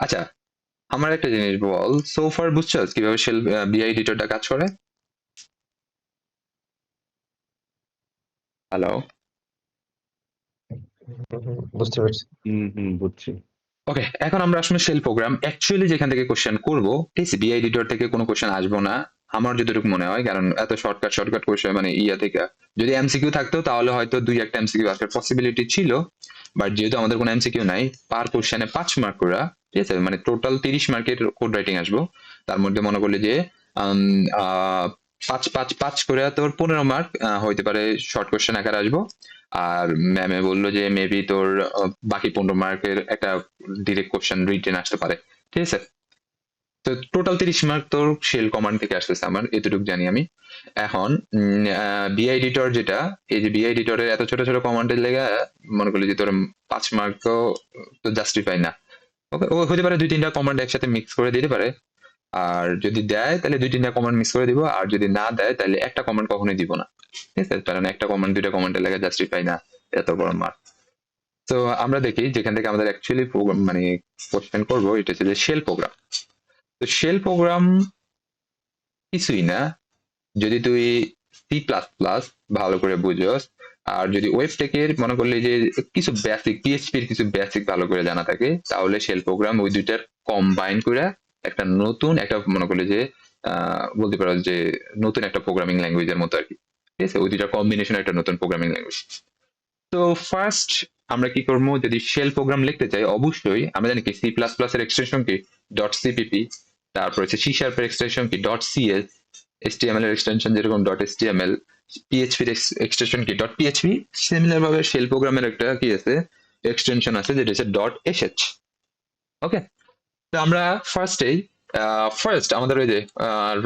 আচ্ছা, আমার একটা জিনিস বল, সো ফার বুঝছস কিভাবে শেল বিআই এডিটরটা কাজ করে? হ্যালো। বুঝতে পারছি। বুঝছি। ওকে, এখন আমরা আসলে শেল প্রোগ্রাম অ্যাকচুয়ালি যেখান থেকে কোশ্চেন করব, ঠিক আছে, বিআই এডিটর থেকে কোনো কোশ্চেন আসবো না আমার যতটুকু মনে হয়, কারণ এত শর্টকাট কোশ্চেন মানে ইয়া থেকে যদি এমসিকিউ থাকতো তাহলে হয়তো দুই একটা এমসিকিউ আসার পসিবিলিটি ছিল, বাট যেহেতু আমাদের কোনো এমসিকিউ নাই, পার কোশ্চেনে 5 মার্ক করে, ঠিক আছে, মানে টোটাল 30 মার্কের কোড রাইটিং আসবো। তার মধ্যে মনে করলে যে আম, আহ, পাঁচ পাঁচ পাঁচ করে তোর 15 মার্ক হইতে পারে শর্ট কোশ্চেন আকারে আসবো। আর ম্যামে বললো যে মেবি তোর বাকি 15 মার্কের একটা ডিরেক্ট কোশ্চেন রিটেন আসতে পারে, ঠিক আছে। তো টোটাল 30 মার্ক তোর শেল কমান্ড থেকে আসতেছে, আমার এতটুকু জানি আমি। এখন বিআই এডিটর যেটা, এই যে বিআই এডিটরের এত ছোট ছোট কমান্ডের লেগে মনে করলি যে তোর 5 মার্ক তো জাস্টিফাই না। ওকে, ও হতে পারে দুই তিনটা কমান্ড একসাথে মিক্স করে দিতে পারে। আর যদি দেয় তাহলে দুই তিনটা কমান্ড মিক্স করে দিব, আর যদি না দেয় তাহলে একটা কমান্ড কখনোই দিব না, ঠিক আছে, কারণ একটা কমান্ড দুইটা কমান্ডের লেগে জাস্টিফাই না এত বড় মার্ক। তো আমরা দেখি যেখান থেকে আমাদের অ্যাকচুয়ালি মানে কোশ্চেন করবো, এটা হচ্ছে যে শেল প্রোগ্রাম। তো শেল প্রোগ্রাম কিছুই না, যদি তুই সি প্লাস প্লাস ভালো করে বুঝোস, আর যদি ওয়েব টেকের মনে করলে যে কিছু বেসিক পিএইচপির কিছু বেসিক ভালো করে জানা থাকে, তাহলে শেল প্রোগ্রাম ওই দুইটার কম্বাইন করে একটা নতুন একটা মনে করলে যে বলতে পারো যে নতুন একটা প্রোগ্রামিং ল্যাঙ্গুয়েজের মতো আর কি, ঠিক আছে, ওই দুইটা কম্বিনেশন একটা নতুন প্রোগ্রামিং ল্যাঙ্গুয়েজ। তো ফার্স্ট আমরা কি করবো, যদি শেল প্রোগ্রাম লিখতে চাই অবশ্যই আমরা জানি কি সি প্লাস প্লাস এর এক্সটেনশন কি ডট সিপিপি, তারপর হচ্ছে সি শার্পের এক্সটেনশন কি ডট সিএস, এইচটিএমএল এর এক্সটেনশন যেরকম ডট এইচটিএমএল, পিএইচপি এর এক্সটেনশন কি ডট পিএইচপি। সিমিলার ভাবে শেল প্রোগ্রামের একটা কি আছে এক্সটেনশন আছে যেটা হচ্ছে ডট এসএইচ। ওকে, তো আমরা ফার্স্টেই ফার্স্ট আমাদের ওই যে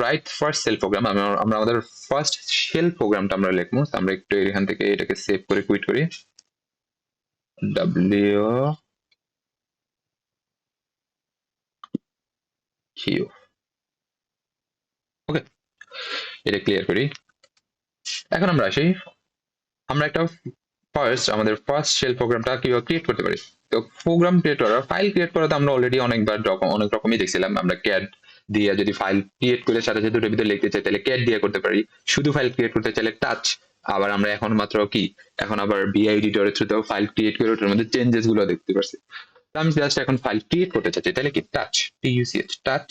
রাইট ফার্স্ট সেল প্রোগ্রাম, আমরা আমাদের ফার্স্ট শেল প্রোগ্রামটা আমরা লিখবো। আমরা একটু এখান থেকে এটাকে সেভ করে কুইট করি, ডাব্লিউ কিউ। ওকে, এটা ক্লিয়ার করি। এখন আমরা আসি, আমরা একটা ফার্স্ট আমাদের ফার্স্ট শেল প্রোগ্রামটা কিভাবে ক্রিয়েট করতে পারি। তো প্রোগ্রাম ক্রিয়েট করা, ফাইল ক্রিয়েট করা তো আমরা অলরেডি অনেকবার অনেক রকমই দেখছিলাম। আমরা ক্যাড দিয়ে যদি ফাইল ক্রিয়েট করে সাথে সাথে দুটোর ভিতরে লিখতে চাই তাহলে ক্যাড দিয়ে করতে পারি, শুধু ফাইল ক্রিয়েট করতে চাইলে টাচ। আবার আমরা এখন মাত্র কি, এখন আবার বিআই এডিটরের থ্রুতেও ফাইল ক্রিয়েট করে ওটার মধ্যে চেঞ্জেস গুলো দেখতে পারছি। তো আমি জাস্ট এখন ফাইল ক্রিয়েট করতে চাচ্ছি তাহলে কি টাচ, টিইউসিএচ টাচ,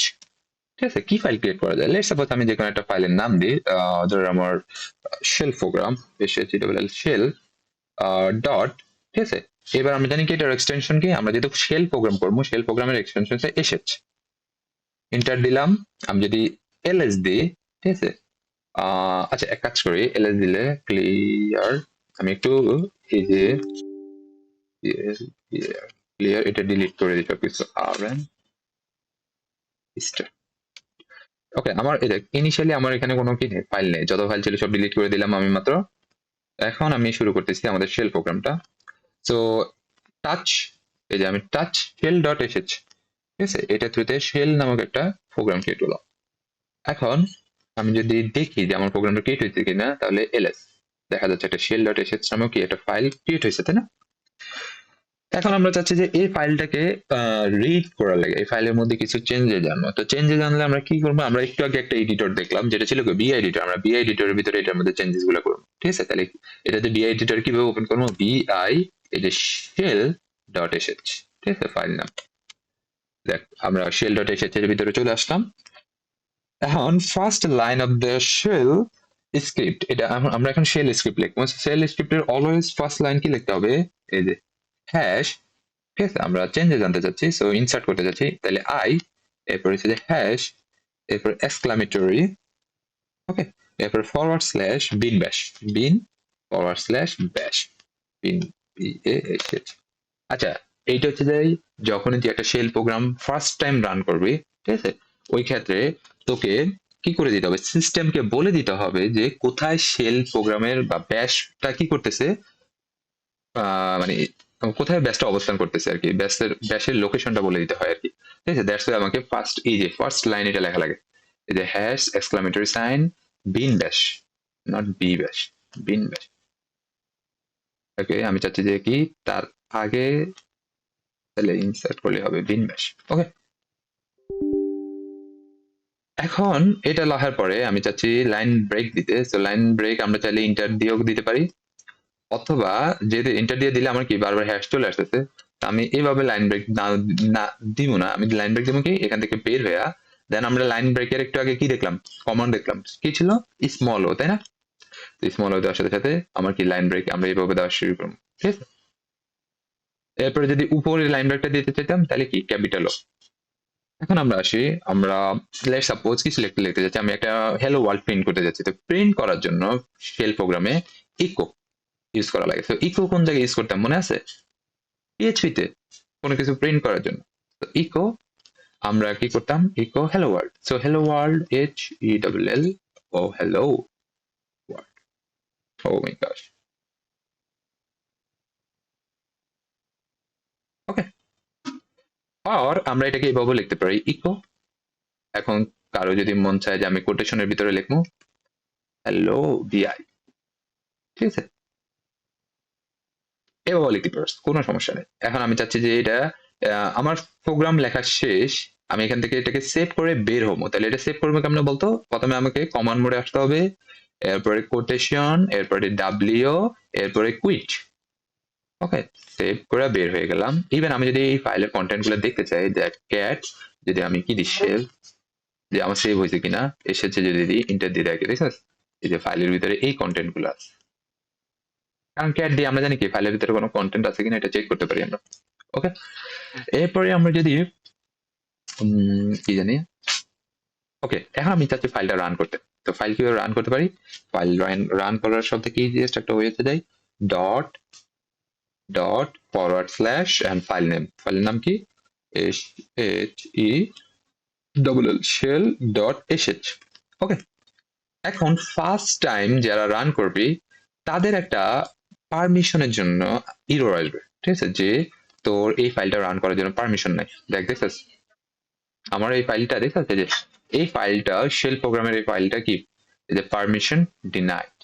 ঠিক আছে। কি ফাইল ক্রিয়েট করা যায়, লেটস সাপোজ আমি যে কোনো একটা ফাইলের নাম দিই, ধর আমার শেল প্রোগ্রাম এসএইচডব্লিউএল শেল ডট, ঠিক আছে। এবার আমরা জানি কি এটার এক্সটেনশন কি, আমরা যেহেতু শেল প্রোগ্রাম করবো শেল প্রোগ্রামের এক্সটেনশন হচ্ছে এসএইচ। এন্টার দিলাম। আমি যদি এলএস দিই, ঠিক আছে, আচ্ছা এক কাজ করি, এলএস দিলে ক্লিয়ার, আমি একটু এই যে ক্লিয়ার এটা ডিলিট করে দিই সবকিছু, আর এন স্টার। ওকে, আমার এটা ইনিশিয়ালি আমার এখানে কোনো কি ফাইল নেই, যত ফাইল ছিল সব ডিলিট করে দিলাম আমি মাত্র। এখন আমি শুরু করতেছি আমাদের শেল প্রোগ্রামটা। সো টাচ, এই যে আমি টাচ শেল ডট এসেছে, ঠিক আছে, এটা থ্রুতে শেল নামক একটা প্রোগ্রাম ক্রিয়েট হলো। এখন আমি যদি দেখি যে আমার প্রোগ্রামটা ক্রিয়েট হয়েছে কিনা, তাহলে এলএস দেখা যাচ্ছে একটা শেল ডট এসএস নামক কি একটা ফাইল ক্রিয়েট হয়েছে, তাই না? এখন আমরা চাচ্ছি যে এই ফাইলটাকে রিড করার লাগে, এই ফাইলের মধ্যে কিছু চেঞ্জে জানবো। তো চেঞ্জে জানলে আমরা কি করবো, আমরা একটু আগে একটা এডিটর দেখলাম যেটা ছিল বি এডিটর, আমরা বি এডিটরের ভিতরে এটার মধ্যে চেঞ্জেস গুলো করবো, ঠিক আছে। তাহলে এটাতে বি এডিটর কিভাবে ওপেন করবো, বিআই এই যে শেল ডট এসএচ, ঠিক আছে, ফাইল নাম। দেখ আমরা শেল ডট এসএচ এর ভিতরে চলে আসলাম। এখন first line of the shell script, এটা আমরা এখন শেল স্ক্রিপ্ট লিখবো। শেল স্ক্রিপ্টের অলওয়েজ ফার্স্ট লাইন কি লিখতে হবে, এই যে হ্যাশ, ঠিক আছে। আমরা চেঞ্জে জানতে চাচ্ছি, সো ইনসার্ট করতে চাচ্ছি, তাহলে আই, এরপর হচ্ছে যে হ্যাশ, এরপর এক্সক্লামেটরি, ওকে, এরপর ফরওয়ার্ড স্ল্যাশ বিন ব্যাশ, বিন ফরওয়ার্ড স্ল্যাশ ব্যাশ, বিন বিএএইচ। আচ্ছা, এইটা হচ্ছে যে যখনই তুই একটা shell program first time run করবি, ঠিক আছে, ওই ক্ষেত্রে তোকে কি করে দিতে হবে, সিস্টেমকে বলে দিতে হবে যে কোথায় শেল প্রোগ্রামের বা ব্যাশটা কি করতেছে, মানে কোথায় ব্যাসটা অবস্থান করতেছে আর কি, ব্যাসের লোকেশনটা বলে দিতে হয় আর কি, ঠিক আছে। দ্যাটস ওয়াই আমাকে ফার্স্ট এই যে ফার্স্ট লাইন এটা লেখা লাগে, এই যে হ্যাশ এক্সক্লামেটরি সাইন বিন ব্যাশ, নট বি ব্যাশ, বিন ব্যাশ। ওকে, আমি চাচ্ছি যে কি তার আগে তাহলে ইনসার্ট করলে হবে বিনব্যাশ। ওকে, এখন এটা লেখার পরে আমি চাচ্ছি লাইন ব্রেক দিতে। সো লাইন ব্রেক আমরা চাইলে ইন্টার দিয়েও দিতে পারি, অথবা যেহেতু ইন্টার দিয়ে দিলে আমার কি বারবার হ্যাশ চলে আসতেছে, তো আমি এইভাবে লাইন ব্রেক না না দিব না, আমি লাইন ব্রেক দিব কি এখান থেকে বের হইয়া দেন আমরা লাইন ব্রেকের একটু আগে কি দেখলাম, কমান্ড দেখলাম কি ছিল, স্মল ও, তাই না? স্মল ও দেওয়ার সাথে সাথে আমার কি লাইন ব্রেক আমরা এইভাবে দেওয়া শুরু করবো, ঠিক আছে? এরপরে যদি উপরে লাইন ব্রেকটা দিতে চাইতাম তাহলে কি ক্যাপিটাল ও। এখন আমরা আসি, আমরা লেটস সাপোজ কিছু লিখতে যাচ্ছি, আমি একটা হ্যালো ওয়ার্ল্ড প্রিন্ট করতে যাচ্ছি, তো প্রিন্ট করার জন্য শেল প্রোগ্রামে ইকো ইউজ করা লাগে। তো ইকো কোন জায়গায় ইউজ করতাম মনে আছে? পিএইচপি তে কোনো কিছু প্রিন্ট করার জন্য। তো ইকো আমরা কি করতাম, echo hello world. So hello world HELL, O hello world, oh my gosh. Okay, আর আমরা এটাকে এইভাবে লিখতে পারি ইকো। এখন কারো যদি মন চায় যে আমি কোটেশনের ভিতরে লিখবো হ্যালো বিআই, ঠিক আছে, এভাবে লিখতে পারো, কোনো সমস্যা নেই। এখন আমি চাচ্ছি যে এটা আমার প্রোগ্রাম লেখা শেষ, আমি এখান থেকে এটাকে সেভ করে বের হবো। তাহলে এটা সেভ করবো কেমন বলতো, প্রথমে আমাকে কমান্ড মোডে আসতে হবে, এরপরে কোটেশন, এরপরে ডাব্লিউ, এরপরে কুইট। ওকে, সেভ করে বের হয়ে গেলাম। ইভেন আমি যদি এই ফাইলের কন্টেন্ট গুলো দেখতে চাই, দ্যাট ক্যাট, যদি আমি কি দিই শেল, যে আমার সেভ হয়েছে কিনা, এসেছে যদি দিই ইন্টার দিয়ে দেখে, ঠিক আছে, এই যে ফাইলের ভিতরে এই কন্টেন্ট গুলো আছে, কারণ ক্যাট দিয়ে আমরা জানি কি ফাইলের ভিতরে কোনো কন্টেন্ট আছে কিনা এটা চেক করতে পারি আমরা। ওকে, এরপরে আমরা যদি কি জানি, ওকে, এখন আমি চাচ্ছি ফাইলটা রান করতে। তো ফাইল কিভাবে রান করতে পারি, ফাইল রান করার সব থেকে ইজিয়েস্ট একটা ওয়েতে যাই, dot dot forward slash and file name, ফাইলের নাম কি SHELL shell dot sh। Okay, এখন ফার্স্ট টাইম যারা রান করবি তাদের একটা পারমিশনের জন্য ইরর আসবে, ঠিক আছে, যে তোর এই ফাইলটা রান করার জন্য পারমিশন নাই। দেখছিস আমার এই ফাইলটা, দেখছিস যে এই ফাইলটা শেল প্রোগ্রামের এই ফাইলটা কি, এই যে পারমিশন ডিনাইড।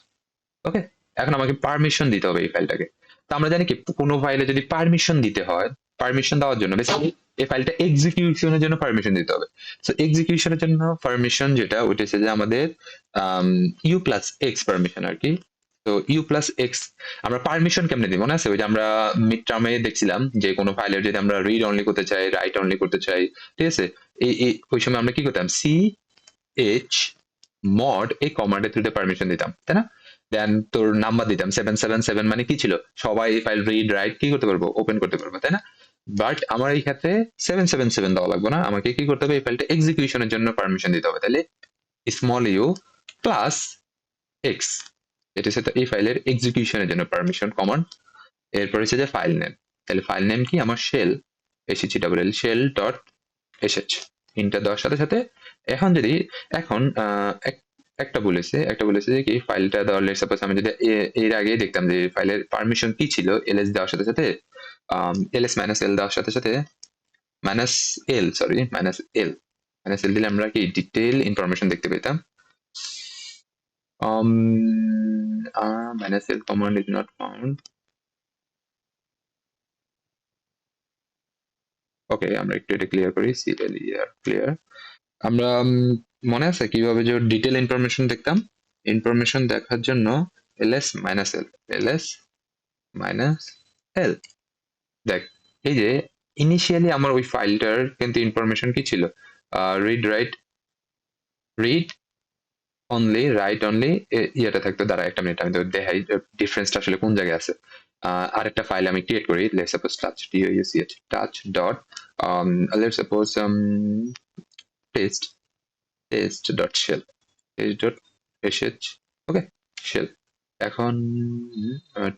ওকে, এখন আমাকে পারমিশন দিতে হবে এই ফাইলটাকে। তো আমরা জানি কি কোনো ফাইলে যদি পারমিশন দিতে হয়, পারমিশন দেওয়ার জন্য বেসিক্যালি এই ফাইলটা এক্সিকিউশনের জন্য পারমিশন দিতে হবে। সো এক্সিকিউশনের জন্য পারমিশন যেটা ওইটা হচ্ছে যে আমাদের U+X পারমিশন আর কি। তো U+X আমরা পারমিশন কেমনে দিই মনে আছে, ওই যে আমরা মিড টার্মে দেখছিলাম যে কোনো ফাইলের যদি আমরা রিড অনলি করতে চাই, রাইট অনলি করতে চাই, ঠিক আছে, এই ওই সময় আমরা কি করতাম, CH মড এই কমান্ডের থ্রুতে পারমিশন দিতাম, তাই না? দেন তোর নাম্বার দিতাম 777, মানে কি ছিল, সবাই এই ফাইল রিড রাইট কি করতে পারবো, ওপেন করতে পারবো, তাই না? বাট আমার এই ক্ষেত্রে 777 দেওয়া লাগবে না, আমাকে কি করতে হবে, এই ফাইলটা এক্সিকিউশনের জন্য পারমিশন দিতে হবে। তাহলে স্মল ইউ প্লাস এক্স, এটা হচ্ছে এই ফাইলের এক্সিকিউশনের জন্য পারমিশন কমান্ড। এরপর হচ্ছে যে ফাইল নেম, তাহলে ফাইল নেম কি আমার shell SHELL shell dot sh, enter দেওয়ার সাথে সাথে এখন যদি এখন একটা বলেছে যে কি ফাইলটা দেওয়ার, লেটস সাপোজ আমি যদি এর আগে দেখতাম যে ফাইলের পারমিশন কি ছিল, ls দেওয়ার সাথে সাথে ls মাইনাস এল দেওয়ার সাথে সাথে minus L, sorry minus L দিলে আমরা কি ডিটেইল ইনফরমেশন দেখতে পেতাম। Minus L command is not found. Okay, আমরা একটু এটা ক্লিয়ার করি, ক্লিয়ার। আমরা মনে আছে কিভাবে যে ডিটেল ইনফরমেশন দেখতাম, ইনফরমেশন দেখার জন্য ls minus L, ls minus L. দেখ এই যে ইনিশিয়ালি আমার ওই ফাইলটার কিন্তু ইনফরমেশন কি ছিল, রিড অনলি, রাইট অনলি, ইয়েটা থাকতো। দাঁড়া একটা মিনিট, আমি তো দেখাই ডিফারেন্সটা আসলে কোন জায়গায় আছে। আরেকটা ফাইল আমি ক্রিয়েট করি, let's suppose touch TOUCH touch dot let's suppose test dot shell, test dot sh। Okay, shell. এখন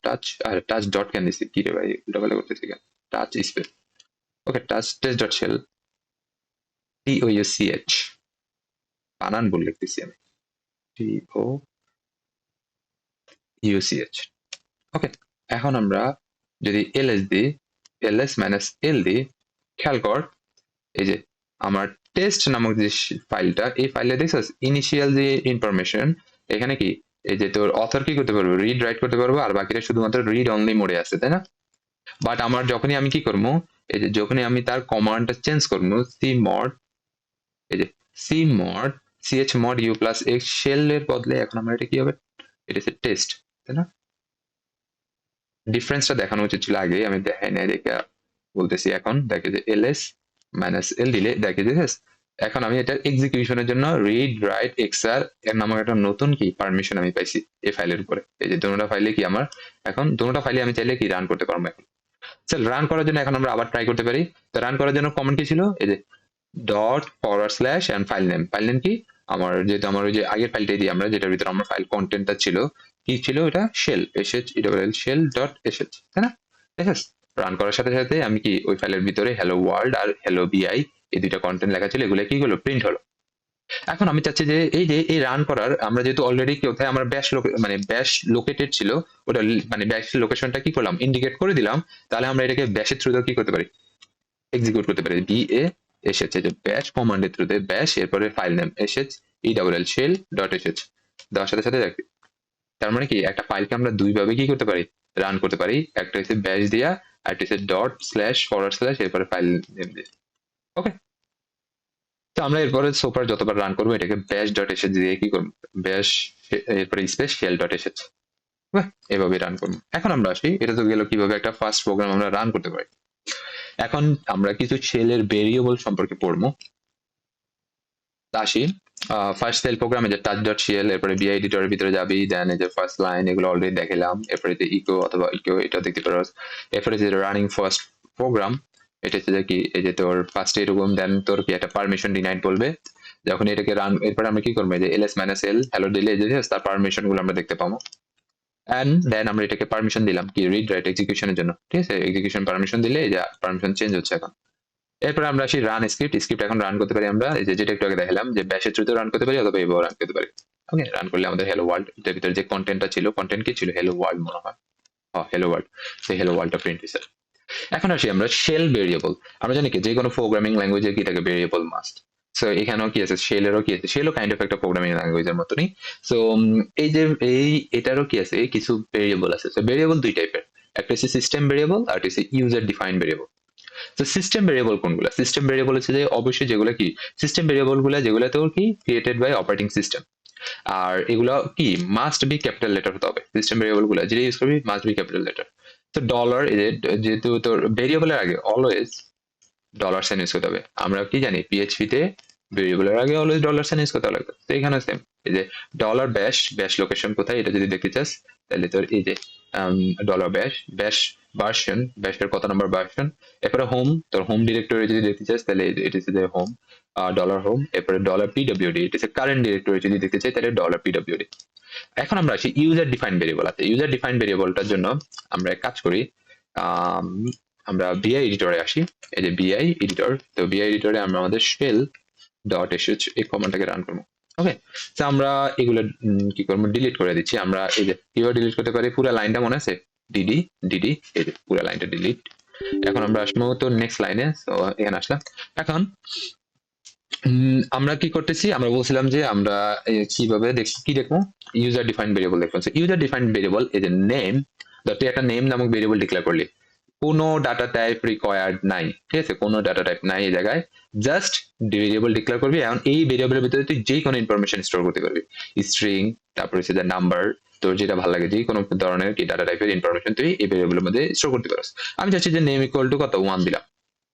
টাচ আর টাচ ডট কেন দিছি, কি রে ভাই উল্টাপাল্টা করতেছি কেন, touch space. Okay, touch test dot shell TOUCH, বানান বলে লিখতেছি আমি, TOUCH। ওকে, এখন আমরা যদি ls দিই, ls মাইনাস এল দিই, খেয়াল কর এই যে আমার টেস্ট নামক যে ফাইলটা, এই ফাইলে দেখছিস ইনিশিয়াল যে ইনফরমেশন, এখানে কি এই যে তোর অথর কি করতে পারবো, রিড রাইট করতে পারবো, আর বাকিটা শুধুমাত্র রিড অনলি মোডে আছে, তাই না? বাট আমার যখনই আমি কি করবো এই যে যখনই আমি তার কমান্ডটা চেঞ্জ করবো cmod, এই যে cmod chmod u plus x shell এর বদলে এখন আমরা এটা কি হবে, এটা হচ্ছে টেস্ট, তাই না? ডিফারেন্সটা দেখানো উচিত ছিল আগে, আমি দেখাই নাই দেখে বলতেছি। এখন দেখে যে ls মাইনাস এল দিলে দেখে যে এখন আমি এটা এক্সিকিউশনের জন্য রিড রাইট এক্সআর এর নামক একটা নতুন কি পারমিশন আমি পাইছি এই ফাইলের উপরে। এই যে দুটোটা ফাইলে কি আমার এখন দুটোটা ফাইলে আমি চাইলে কি রান করতে পারবো এখন। চল রান করার জন্য এখন আমরা আবার ট্রাই করতে পারি। তো রান করার জন্য কমেন্ট কি ছিল, এই যে dot forward slash and file name কি আমার, যেহেতু আমার ওই যে আগের ফাইলটাই দিই আমরা, যেটার ভিতরে আমার ফাইল কন্টেন্টটা ছিল কি ছিল, এটা শেল শেল ডট এসএচ, তাই না? ঠিক আছে, রান করার সাথে সাথে আমি কি ওই ফাইলের ভিতরে হ্যালো ওয়ার্ল্ড আর হ্যালো বিআই এই দুইটা কন্টেন্ট লেখা ছিল, এগুলো কি হলো, প্রিন্ট হলো। এখন আমি চাচ্ছি যে এই রান করার আমরা যেহেতু অলরেডি কোথায় আমার ব্যাশ মানে ব্যাশ লোকেটেড ছিল, ওটা মানে ব্যাশ লোকেশনটা কি করলাম, ইন্ডিকেট করে দিলাম। তাহলে আমরা এটাকে ব্যাশের থ্রুতে কি করতে পারি, এক্সিকিউট করতে পারি। বিএ এসেছে যে ব্যাশ কমান্ডের থ্রুতে ব্যাশ, এরপরে ফাইল নেম এসেছ ELL শেল ডট এসেছ দেওয়ার সাথে সাথে দেখি। তার মানে কি একটা ফাইলকে আমরা দুই ভাবে কি করতে পারি, রান করতে পারি। একটা হচ্ছে ব্যাশ দিয়া, আর একটা হচ্ছে ডট স্ল্যাশ ফরওয়ার্ড স্ল্যাশ এরপরে ফাইল নেম দিয়ে। ওকে, তো আমরা এরপরে সোফার যতবার রান করবো এটাকে ব্যাশ ডট এসেছ দিয়ে কি করবো, ব্যাশ এরপরে স্পেস শেল ডট এসেছ, এভাবে রান করবো। এখন আমরা আসি, এটা তো গেল কিভাবে একটা ফাস্ট প্রোগ্রাম আমরা রান করতে পারি। এখন আমরা কিছু শেলের ভেরিয়েবল সম্পর্কে পড়বো। আসি ফার্স্ট সেল প্রোগ্রামে যে টাচ ডট সিএল, এরপরে বিআই এডিটরের ভিতরে যাবি, দেন এই যে ফার্স্ট লাইন এগুলো অলরেডি দেখালাম, এরপরে যে ইকো অথবা ইকো এটা দেখতে পারো, এরপরে যে রানিং ফার্স্ট প্রোগ্রাম এটা হচ্ছে যে কি, এই যে তোর ফার্স্ট এরকম, দেন তোর কি একটা পারমিশন ডিনাইড বলবে যখন এটাকে রান, এরপরে আমরা কি করবো, যে ls মাইনাস এল হ্যালো দিলে যে তার পারমিশন গুলো আমরা দেখতে পাবো। এন্ড দেন আমরা এটাকে পারমিশন দিলাম কি রিড রাইট এক্সিকিউশনের জন্য, ঠিক আছে? এক্সিকিউশন পারমিশন দিলে এই যে পারমিশন চেঞ্জ হচ্ছে এখন। এরপর আমরা আসি রান স্ক্রিপ্ট এখন রান করতে পারি আমরা, এই যে যেটা একটু আগে দেখালাম যে ব্যাশের থ্রুতে রান করতে পারি অথবা এভাবে রান করতে পারি। ওকে, রান করলে আমাদের হ্যালো ওয়ার্ল্ড এটার ভিতরে যে কন্টেন্টটা ছিল, কন্টেন্ট কি ছিল, হ্যালো ওয়ার্ল্ড মনে হয়, হ্যাঁ হ্যালো ওয়ার্ল্ড, সেই হ্যালো ওয়ার্ল্ডটা প্রিন্ট হয়েছে। এখন আসি আমরা শেল ভেরিয়েবল। আমরা জানি কি যে কোনো প্রোগ্রামিং ল্যাঙ্গুয়েজে কি থাকে, ভেরিয়েবল মাস্ট। সো এখানেও কি আছে, শেলেরও কি আছে, শেলও কাইন্ড অফ একটা প্রোগ্রামিং ল্যাঙ্গুয়েজের মতনই। সো এই যে এটারও কি আছে, কিছু ভেরিয়েবল আছে। সো ভেরিয়েবল দুই টাইপের, একটা হচ্ছে সিস্টেম ভেরিয়েবল আর একটা হচ্ছে ইউজার ডিফাইন্ড ভেরিয়েবল। তো সিস্টেম ভেরিয়েবল কোনগুলো, সিস্টেম ভেরিয়েবল হচ্ছে যে অবশ্যই যেগুলো কি, সিস্টেম ভেরিয়েবল গুলো যেগুলো তোর কি ক্রিয়েটেড বাই অপারেটিং সিস্টেম, আর এগুলো কি মাস্ট বি ক্যাপিটাল লেটার হতে হবে। সিস্টেম ভেরিয়েবল গুলো যেটা ইউজ করবি মাস্ট বি ক্যাপিটাল লেটার। তো ডলার যেহেতু তোর ভেরিয়েবলের আগে অলওয়েজ ডলার সাইন ইউজ করতে হবে। আমরা কি জানি পিএইচপি তে ভেরিয়েবলের আগে অলওয়েজ ডলার সাইন ইউজ করতে লাগবে। তো এখানে সেম, এই যে ডলার ব্যাশ, ব্যাশ লোকেশন কোথায় এটা যদি দেখতে চাস তাহলে তোর এই যে ডলার ব্যাশ, ব্যাশ ভার্সন, ব্যাশের কত নম্বর ভার্সন, এরপরে হোম, তোর হোম ডিরেক্টরি যদি দেখতে চাস তাহলে এটা হচ্ছে যে হোম, ডলার হোম, এরপরে ডলার পিডব্লিউডি এটা হচ্ছে কারেন্ট ডিরেক্টরি যদি দেখতে চাই তাহলে ডলার পিডব্লিউডি। এখন আমরা আসি ইউজার ডিফাইন্ড ভেরিয়েবল আছে। ইউজার ডিফাইন্ড ভেরিয়েবলটার জন্য আমরা এক কাজ করি, আম, আমরা বিআই এডিটরে আসি। এই যে বিআই এডিটর, তো বিআই এডিটরে আমরা আমাদের শেল ডট এসএচ এই কমান্ডটাকে রান করবো। ওকে, তো আমরা এগুলো কি করবো, ডিলিট করে দিচ্ছি। আমরা এই যে কিভাবে ডিলিট করতে পারি, পুরো লাইনটা মনে আছে, ডিডি ডিডি, এই যে পুরো লাইনটা ডিলিট। এখন আমরা আসবো তো নেক্সট লাইনে, তো এখানে আসলাম। এখন আমরা কি করতেছি, আমরা বলছিলাম যে আমরা কিভাবে কি দেখবো, ইউজার ডিফাইন্ড ভেরিয়েবল দেখবো। ইউজার ডিফাইন্ড ভেরিয়েবল এই যে নেম, ধর তুই একটা নেম নামক ভেরিয়েবল ডিক্লেয়ার করলি, কোনো ডাটা টাইপ রিকোয়ার্ড নাই, ঠিক আছে, কোনো ডাটা টাইপ নাই এই জায়গায়, জাস্ট ভেরিয়েবল ডিক্লেয়ার করবি। এখন এই ভেরিয়েবলের ভিতরে তুই যে কোনো ইনফরমেশন স্টোর করতে পারবি, স্ট্রিং, তারপর হচ্ছে যে নাম্বার, তোর যেটা ভালো লাগে যে কোনো ধরনের কি ডাটা টাইপের ইনফরমেশন তুই এই ভেরিয়েবলের মধ্যে স্টোর করতে পারিস। আমি চাচ্ছি যে নেম ইকুয়াল টু কত 1 দিলাম,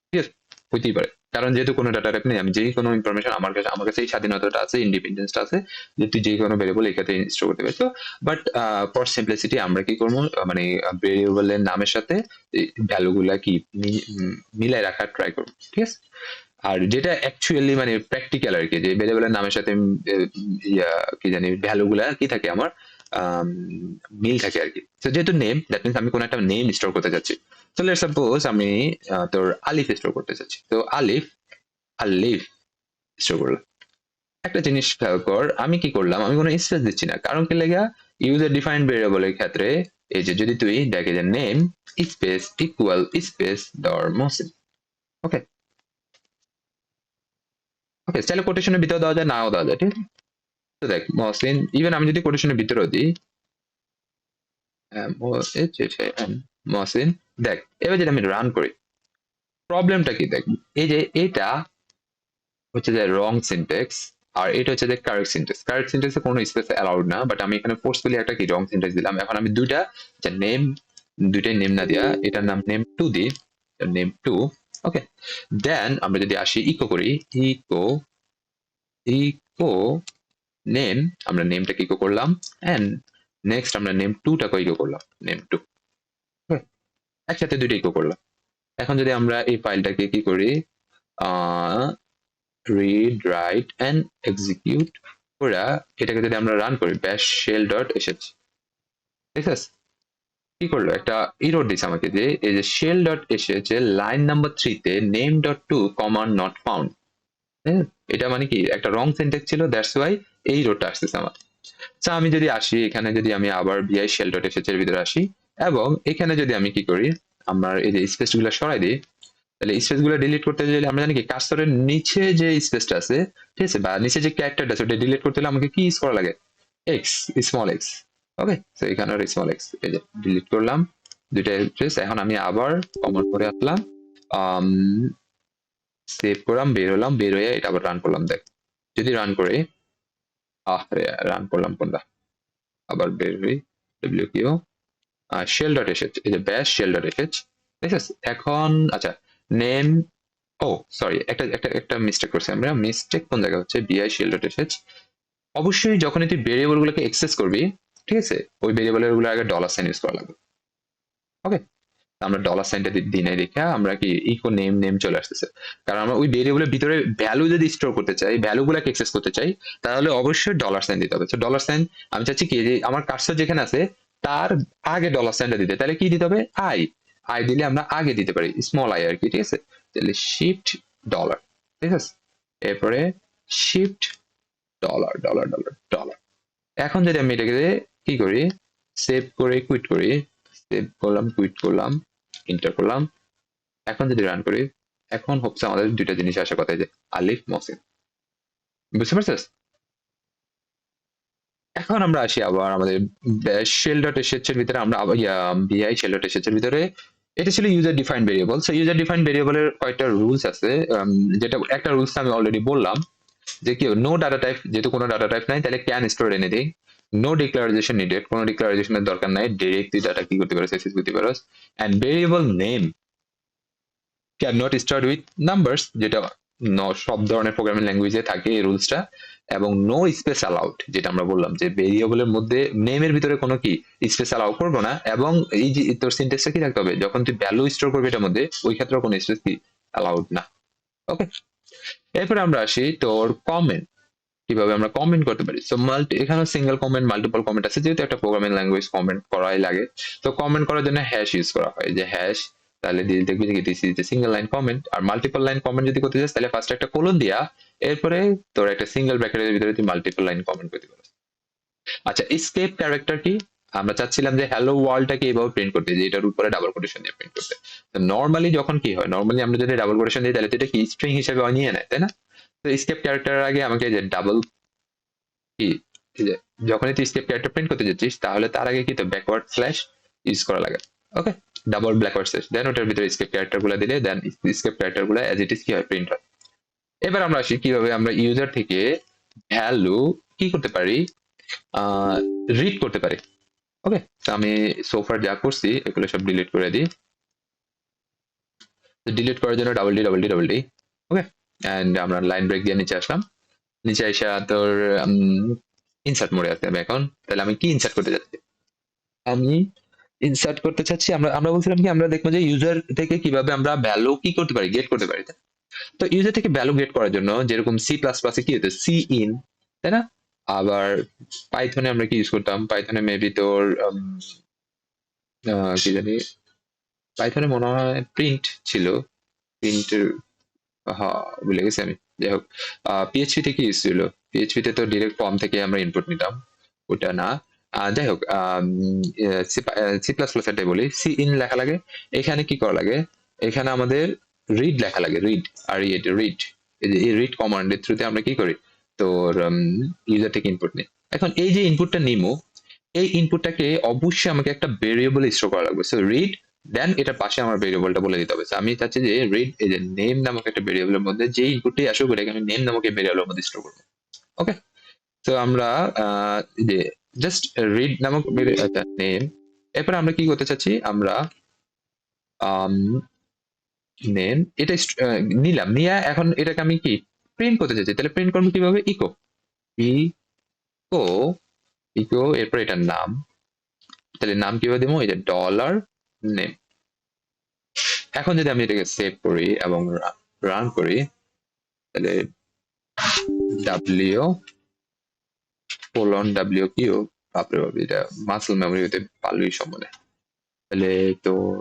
ঠিক আছে, হইতেই পারে, কারণ যেহেতু কোনো ডাটা টাইপ নেই, আমি যে কোনো ইনফরমেশন আমার কাছে এই স্বাধীনতাটা আছে, ইন্ডিপেন্ডেন্সটা আছে, যে তুই যে কোনো ভেরিয়েবল এখানে স্টোর করতে পারছো। বাট ফর সিম্পলিসিটি আমরা কি করবো, মানে ভেরিয়েবলের নামের সাথে ভ্যালু গুলা কি মিলাই রাখার ট্রাই করবো, ঠিক আছে। আর যেটা অ্যাকচুয়ালি মানে প্র্যাকটিক্যাল আর কি, যে ভেরিয়েবলের নামের সাথে কি জানি ভ্যালু গুলা কি থাকে আমার আম, মিল থাকে আর কি। তো যেহেতু নেম, দ্যাট মিনস আমি কোনো একটা নেম স্টোর করতে চাচ্ছি। তো লেটস সাপোজ আমি তোর আলিফ স্টোর করতে চাচ্ছি, তো আলিফ আলিফ স্টোর করলাম। একটা জিনিস খেয়াল কর, আমি কি করলাম, আমি কোনো স্পেস দিচ্ছি না, কারণ কি লেগা, ইউজার ডিফাইন্ড ভেরিয়েবলের ক্ষেত্রে এই যে যদি তুই দেখে যে নেম স্পেস ইকুয়াল স্পেস ডর মহসিন, ওকে ওকে, তাহলে কোটেশনের ভিতরে দেওয়া যায়, নাও দেওয়া যায়, ঠিক আছে। তো দেখ মহসিন, ইভেন আমি যদি কোটেশনের ভিতরেও দিই মহসিন, দেখ এবার যদি আমি রান করি, প্রবলেমটা কি দেখ, এই যে এটা হচ্ছে যে রং সিনট্যাক্স, আর এটা হচ্ছে যে কারেক্ট সিনট্যাক্স। কারেক্ট সিনট্যাক্সে কোনো স্পেস অ্যালাউড না, বাট আমি এখানে ফোর্সফুলি একটা কি রং সিনট্যাক্স দিলাম। এখন আমি দুইটা যে নেম, দুইটাই নেম না দিয়া এটার নাম নেম টু দিই, নেম টু। ওকে, দেন আমরা যদি আসি ইকো করি, ইকো ইকো নেম, আমরা নেমটাকে ইকো করলাম, এন্ড নেক্সট আমরা নেম টুটাকে ইকো করলাম, নেম টু। একসাথে দুইটা ইকো করলাম। এখন যদি আমরা এই ফাইলটাকে কি করি, রিড রাইট এন্ড এক্সিকিউট করে এটাকে যদি আমরা রান করি, ব্যাশ শেল ডট sh, ঠিক আছে, কি করলো, একটা এরর দিছে আমাকে যে এই যে শেল ডট sh যে লাইন নাম্বার 3 তে name dot two command not found. এটা মানে কি একটা রং সিনট্যাক্স ছিল, দ্যাটস ওয়াই এই এররটা আসতেছে আমার। আচ্ছা, আমি যদি আসি এখানে, যদি আমি আবার বিআই শেল ডট sh এর ভিতরে আসি, এবং এখানে যদি আমি কি করি, আমার এই যে স্পেস গুলো সরাই দিই, তাহলে স্পেস গুলো ডিলিট করতে গেলে আমরা জানি কি কার্সরের নিচে যে স্পেসটা আছে, ঠিক আছে, বা নিচে যে ক্যারেক্টারটা আছে ওটা ডিলিট করতে হলে আমাকে কি ইউজ করা লাগে, এক্স, স্মল এক্স। ওকে, তো এখানে স্মল এক্স, এই যে ডিলিট করলাম দুইটা স্পেস। এখন আমি আবার কমেন্ট করে আসলাম, সেভ করলাম, বের হলাম, বের হয়ে এটা আবার রান করলাম। দেখ, যদি রান করে, আরে রান করলাম কোনটা, আবার বের হই, W Q shell dot sh, এই যে ব্যাশ শেল ডট sh, ঠিক আছে। এখন আচ্ছা, নেম, ও সরি, একটা একটা একটা মিস্টেক করছি আমরা। মিস্টেক কোন জায়গায় হচ্ছে, বিআই শেল ডট sh, অবশ্যই যখন তুই ভেরিয়েবল গুলোকে এক্সেস করবি, ঠিক আছে, ওই ভেরিয়েবলের গুলো আগে ডলার সাইন ইউজ করা লাগবে। ওকে, আমরা ডলার সাইনটা দিই নাই দেখে আমরা কি ইকো নেম নেম চলে আসতেছে, কারণ আমরা ওই ভেরিয়েবলের ভিতরে ভ্যালু যদি স্টোর করতে চাই, ভ্যালু গুলাকে এক্সেস করতে চাই, তাহলে অবশ্যই ডলার সাইন দিতে হবে। তো ডলার সাইন আমি চাচ্ছি কি, যে আমার কার্সর যেখানে আছে তার আগে ডলার সাইনটা দিতে, তাহলে কি দিতে হবে, আই, আই দিলে আমরা আগে দিতে পারি স্মল আই আর কি, ঠিক আছে। তাহলে শিফট ডলার, ঠিক আছে, এরপরে shift dollar dollar dollar dollar. এখন যদি আমি এটাকে কি করি, সেভ করে কুইট করি, সেভ করলাম, কুইট করলাম, এন্টার করলাম, এখন যদি রান করি, এখন হচ্ছে আমাদের দুইটা জিনিস আসার কথা, যে আলিফ মহসিন, বুঝতে পারছিস। এখন আমরা আসি আবার আমাদের শেল ডট sh এর ভিতরে, আমরা আবার বিআই শেল ডট sh এর ভিতরে, এটা ছিল user defined variable. So user defined ভেরিয়েবলের কয়েকটা রুলস আছে, যেটা একটা রুলস আমি অলরেডি বললাম, যে কি নো ডাটা টাইপ, যেহেতু কোনো ডাটা টাইপ নাই তাহলে can store anything, no declaration needed, কোনো ডিক্লারেশনের দরকার নাই, ডাইরেক্ট তুই ডাটা কি করতে পারোস, অ্যাক্সেস করতে পারোস। And variable name can not start with numbers, যেটা সব ধরনের প্রোগ্রামিং ল্যাঙ্গুয়েজে থাকে এই রুলসটা। এবং নো স্পেস অ্যালাউড, যেটা আমরা বললাম যে ভেরিয়েবলের মধ্যে নেমের ভিতরে কোনো কি স্পেস অ্যালাউ করবো না। এবং এই যে তোর সিনট্যাক্সটা কি থাকতে হবে, যখন তুই ভ্যালু স্টোর করবি এটার মধ্যে, ওই ক্ষেত্রে কোনো স্পেস কি অ্যালাউড না। ওকে, এরপরে আমরা আসি তোর কমেন্ট, কিভাবে আমরা কমেন্ট করতে পারি। সো এখানে সিঙ্গেল কমেন্ট, মাল্টিপল কমেন্ট আছে, যেহেতু একটা প্রোগ্রামিং ল্যাঙ্গুয়েজ কমেন্ট করাই লাগে। তো কমেন্ট করার জন্য হ্যাশ ইউজ করা হয়, যে হ্যাশ, তাহলে দেখবি যে this is single line comment. আর মাল্টিপল লাইন কমেন্ট যদি করতে চাস, তাহলে ফার্স্ট একটা কোলন দিয়া এরপরে তোর একটা সিঙ্গেল ব্র্যাকেটের ভিতরে তুই মাল্টিপল লাইন কমেন্ট করতে পারিস। আচ্ছা, এসকেপ ক্যারেক্টার কি, আমরা চাচ্ছিলাম যে হ্যালো ওয়ার্ল্ডটাকে এইভাবে প্রিন্ট করতে, যে এটার উপরে ডাবল কোটেশন দিয়ে প্রিন্ট করতে। তো নর্মালি যখন কি হয়, নর্মালি আমরা যদি ডাবল কোটেশন দিই তাহলে তো এটা কি স্ট্রিং হিসেবে নিয়ে নেয়, তাই না। তো এসকেপ ক্যারেক্টারের আগে আমাকে যে ডাবল কি, এই যে যখনই তুই স্কেপ ক্যারেক্টার প্রিন্ট করতে যাচ্ছিস, তাহলে তার আগে কি তো ব্যাকওয়ার্ড স্ল্যাশ ইউজ করা লাগে। ওকে, ডাবল ব্যাকওয়ার্ড স্ল্যাশ, দেন ওটার ভিতরে স্কেপ ক্যারেক্টার গুলো দিলে দেন স্কেপ ক্যারেক্টার গুলো এজ ইট ইজ কি হয়, প্রিন্ট হয়। এবার আমরা আসি কিভাবে আমরা ইউজার থেকে ভ্যালু কি করতে পারি, রিড করতে পারি। ওকে, তো আমি সোফার যা করছি এগুলো সব ডিলিট করে দিই। ডিলিট করার জন্য double D double D double D. Okay, and আমরা লাইন ব্রেক দিয়ে নিচে আসলাম, নিচে এসে তোর ইনসার্ট মোডে আছে আমি এখন। তাহলে আমি কি ইনসার্ট করতে যাচ্ছি, আমি ইনসার্ট করতে চাচ্ছি, আমরা আমরা বলছিলাম কি, আমরা দেখবো যে ইউজার থেকে কিভাবে আমরা ভ্যালু কি করতে পারি, গেট করতে পারি। তো ইউজার থেকে ভ্যালু গেট করার জন্য যেরকম সি প্লাস প্লাসে কি হতো, সি ইন, তাই না। আবার পাইথনে আমরা কি ইউজ করতাম, পাইথনে মেবি তোর কি জানি, পাইথনে মনে হয় প্রিন্ট ছিল, প্রিন্ট, হ্যাঁ ভুলে গেছি আমি। যাই হোক, পিএইচপি থেকে ইউজ ছিল, পিএইচপি তে তো ডিরেক্ট ফর্ম থেকে আমরা ইনপুট নিতাম, ওটা না। যাই হোক, সি প্লাস প্লাস এটাই বলি, সি ইন লেখা লাগে। এখানে কি করা লাগে, এখানে আমাদের রিড লেখা লাগে, রিড, আর রিড, এই রিড কমান্ডের থ্রুতে আমরা কি করি, তোর ইউজার থেকে ইনপুট নিই। এখন এই যে ইনপুটটা নিমো, এই ইনপুটটাকে অবশ্যই আমাকে একটা ভেরিয়েবল স্টোর করা লাগবে। সো রিড দেন এটার পাশে আমার ভেরিয়েবলটা বলে দিতে হবে। So, আমি চাচ্ছি যে রিড এই যে নেম নামক একটা ভেরিয়েবলের মধ্যে যে ইনপুটটি আসুক ওটাকে আমি নেম নামক এই ভেরিয়েবলের মধ্যে স্টোর করবো। ওকে, তো আমরা যে জাস্ট রিড নামক আচ্ছা নেম, এরপরে আমরা কি করতে চাচ্ছি, আমরা নেম এটা নিলাম, নিয়ে এখন এটাকে আমি কি প্রিন্ট করতে চাচ্ছি, তাহলে প্রিন্ট করবো কিভাবে, ইকো ইকো ইকো এরপর এটার নাম, তাহলে নাম কিভাবে দেবো, এই যে ডলার নেম। এখন যদি আমি এটাকে সেভ করি এবং রান করি, তাহলে ডাব্লিউ ডাব্লিউ কিউ, বাপরে বাপ, এটা মাসল মেমোরি হতে পারলই সম্বন্ধে। তাহলে তোর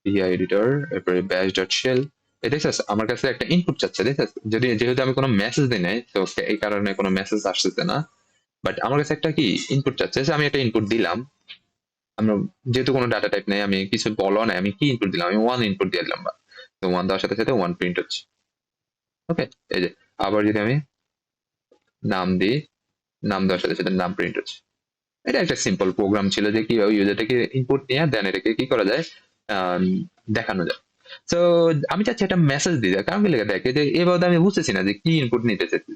বিআই এডিটর, এরপরে ব্যাশ ডট শেল, দেখছিস আমার কাছে একটা ইনপুট চাচ্ছে, দেখছিস, যদি যেহেতু আমি কোনো মেসেজ দিই নাই তো এই কারণে কোনো মেসেজ আসতেছে না, বাট আমার কাছে একটা কি ইনপুট চাচ্ছে, আমি একটা ইনপুট দিলাম। আমরা যেহেতু কোনো ডাটা টাইপ নেই, আমি কিছু বলো নাই, আমি কি ইনপুট দিলাম, আমি ওয়ান ইনপুট দিয়ে দিলাম, তো ওয়ান দেওয়ার সাথে সাথে ওয়ান প্রিন্ট হচ্ছে। ওকে, এই যে আবার যদি আমি নাম দিই, নাম দেওয়ার সাথে সাথে নাম প্রিন্ট হচ্ছে। এটা একটা সিম্পল প্রোগ্রাম ছিল যে কিভাবে ইউজারটাকে ইনপুট নিয়ে দেন এটাকে কি করা যায়, আহ, দেখানো যায়। তো আমি চাচ্ছি একটা মেসেজ দিয়ে দেয়, কারণ কি লেগে দেখে যে এবার আমি বুঝতেছি না যে কি ইনপুট নিতে চাচ্ছি,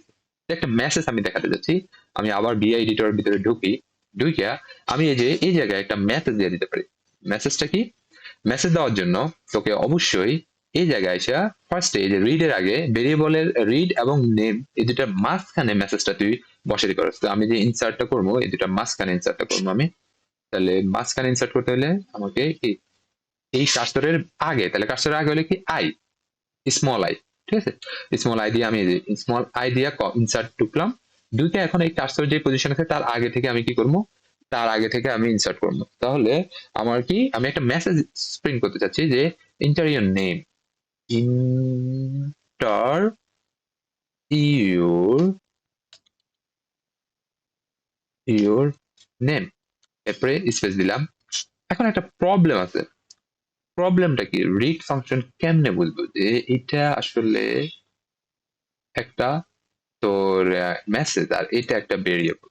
একটা মেসেজ আমি দেখাতে যাচ্ছি। আমি আবার বিআই এডিটরের ভিতরে ঢুকিয়া আমি এই যে এই জায়গায় একটা মেসেজ দিয়ে দিতে পারি। মেসেজটা কি, মেসেজ দেওয়ার জন্য তোকে অবশ্যই এই জায়গায় এসে ফার্স্টে এই যে রিড এর আগে ভেরিয়েবলের রিড এবং নেম এই দুটার মাঝখানে মেসেজটা তুই বসাতে পারস। তো আমি যে ইনসার্টটা করবো এই দুটার মাঝখানে ইনসার্টটা করবো আমি, তাহলে মাঝখানে ইনসার্ট করতে হলে আমাকে কি এই কার্সরের আগে, তাহলে কার্সরের আগে হলে কি আই, স্মল আই, ঠিক আছে, স্মল আই দিয়ে আমি স্মল আই দিয়ে ইনসার্ট ঢুকলাম, ঢুকে এখন এই কার্সর যে পজিশন আছে তার আগে থেকে আমি কি করবো, তার আগে থেকে আমি ইনসার্ট করবো। তাহলে আমার কি, আমি একটা মেসেজ প্রিন্ট করতে চাচ্ছি যে inter your name, inter your your name, এরপরে স্পেস দিলাম। এখন একটা প্রবলেম আছে, প্রবলেমটা কি, রিড ফাংশন কেমনে বুঝবো যে এটা আসলে একটা তোর মেসেজ আর এটা একটা ভেরিয়েবল,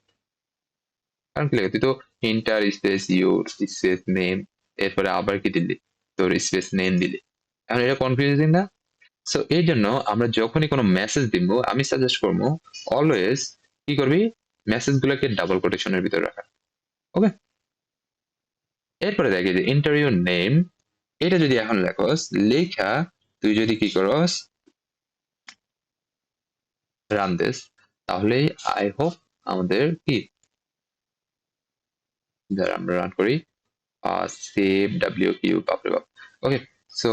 কারণ কি লাগে তুই তো inter space your space name, এরপরে আবার কি দিলি, তোর স্পেস নেম দিলি, এখন এটা কনফিউজিং না? সো এই জন্য আমরা যখনই কোনো মেসেজ দিব আমি সাজেস্ট করবো অলওয়েজ কি করবি, মেসেজ গুলোকে ডাবল কোটেশনের ভিতরে রাখা। ওকে, এরপরে দেখি যে ইন্টারভিউ নেম, এটা যদি এখন লেখস লেখা, তুই যদি কি করস রান দিস, তাহলে আই হোপ আমাদের কি, যারা আমরা রান করি সেভ ডাব্লিউ কিউ, বাপরে বাপ। ওকে, সো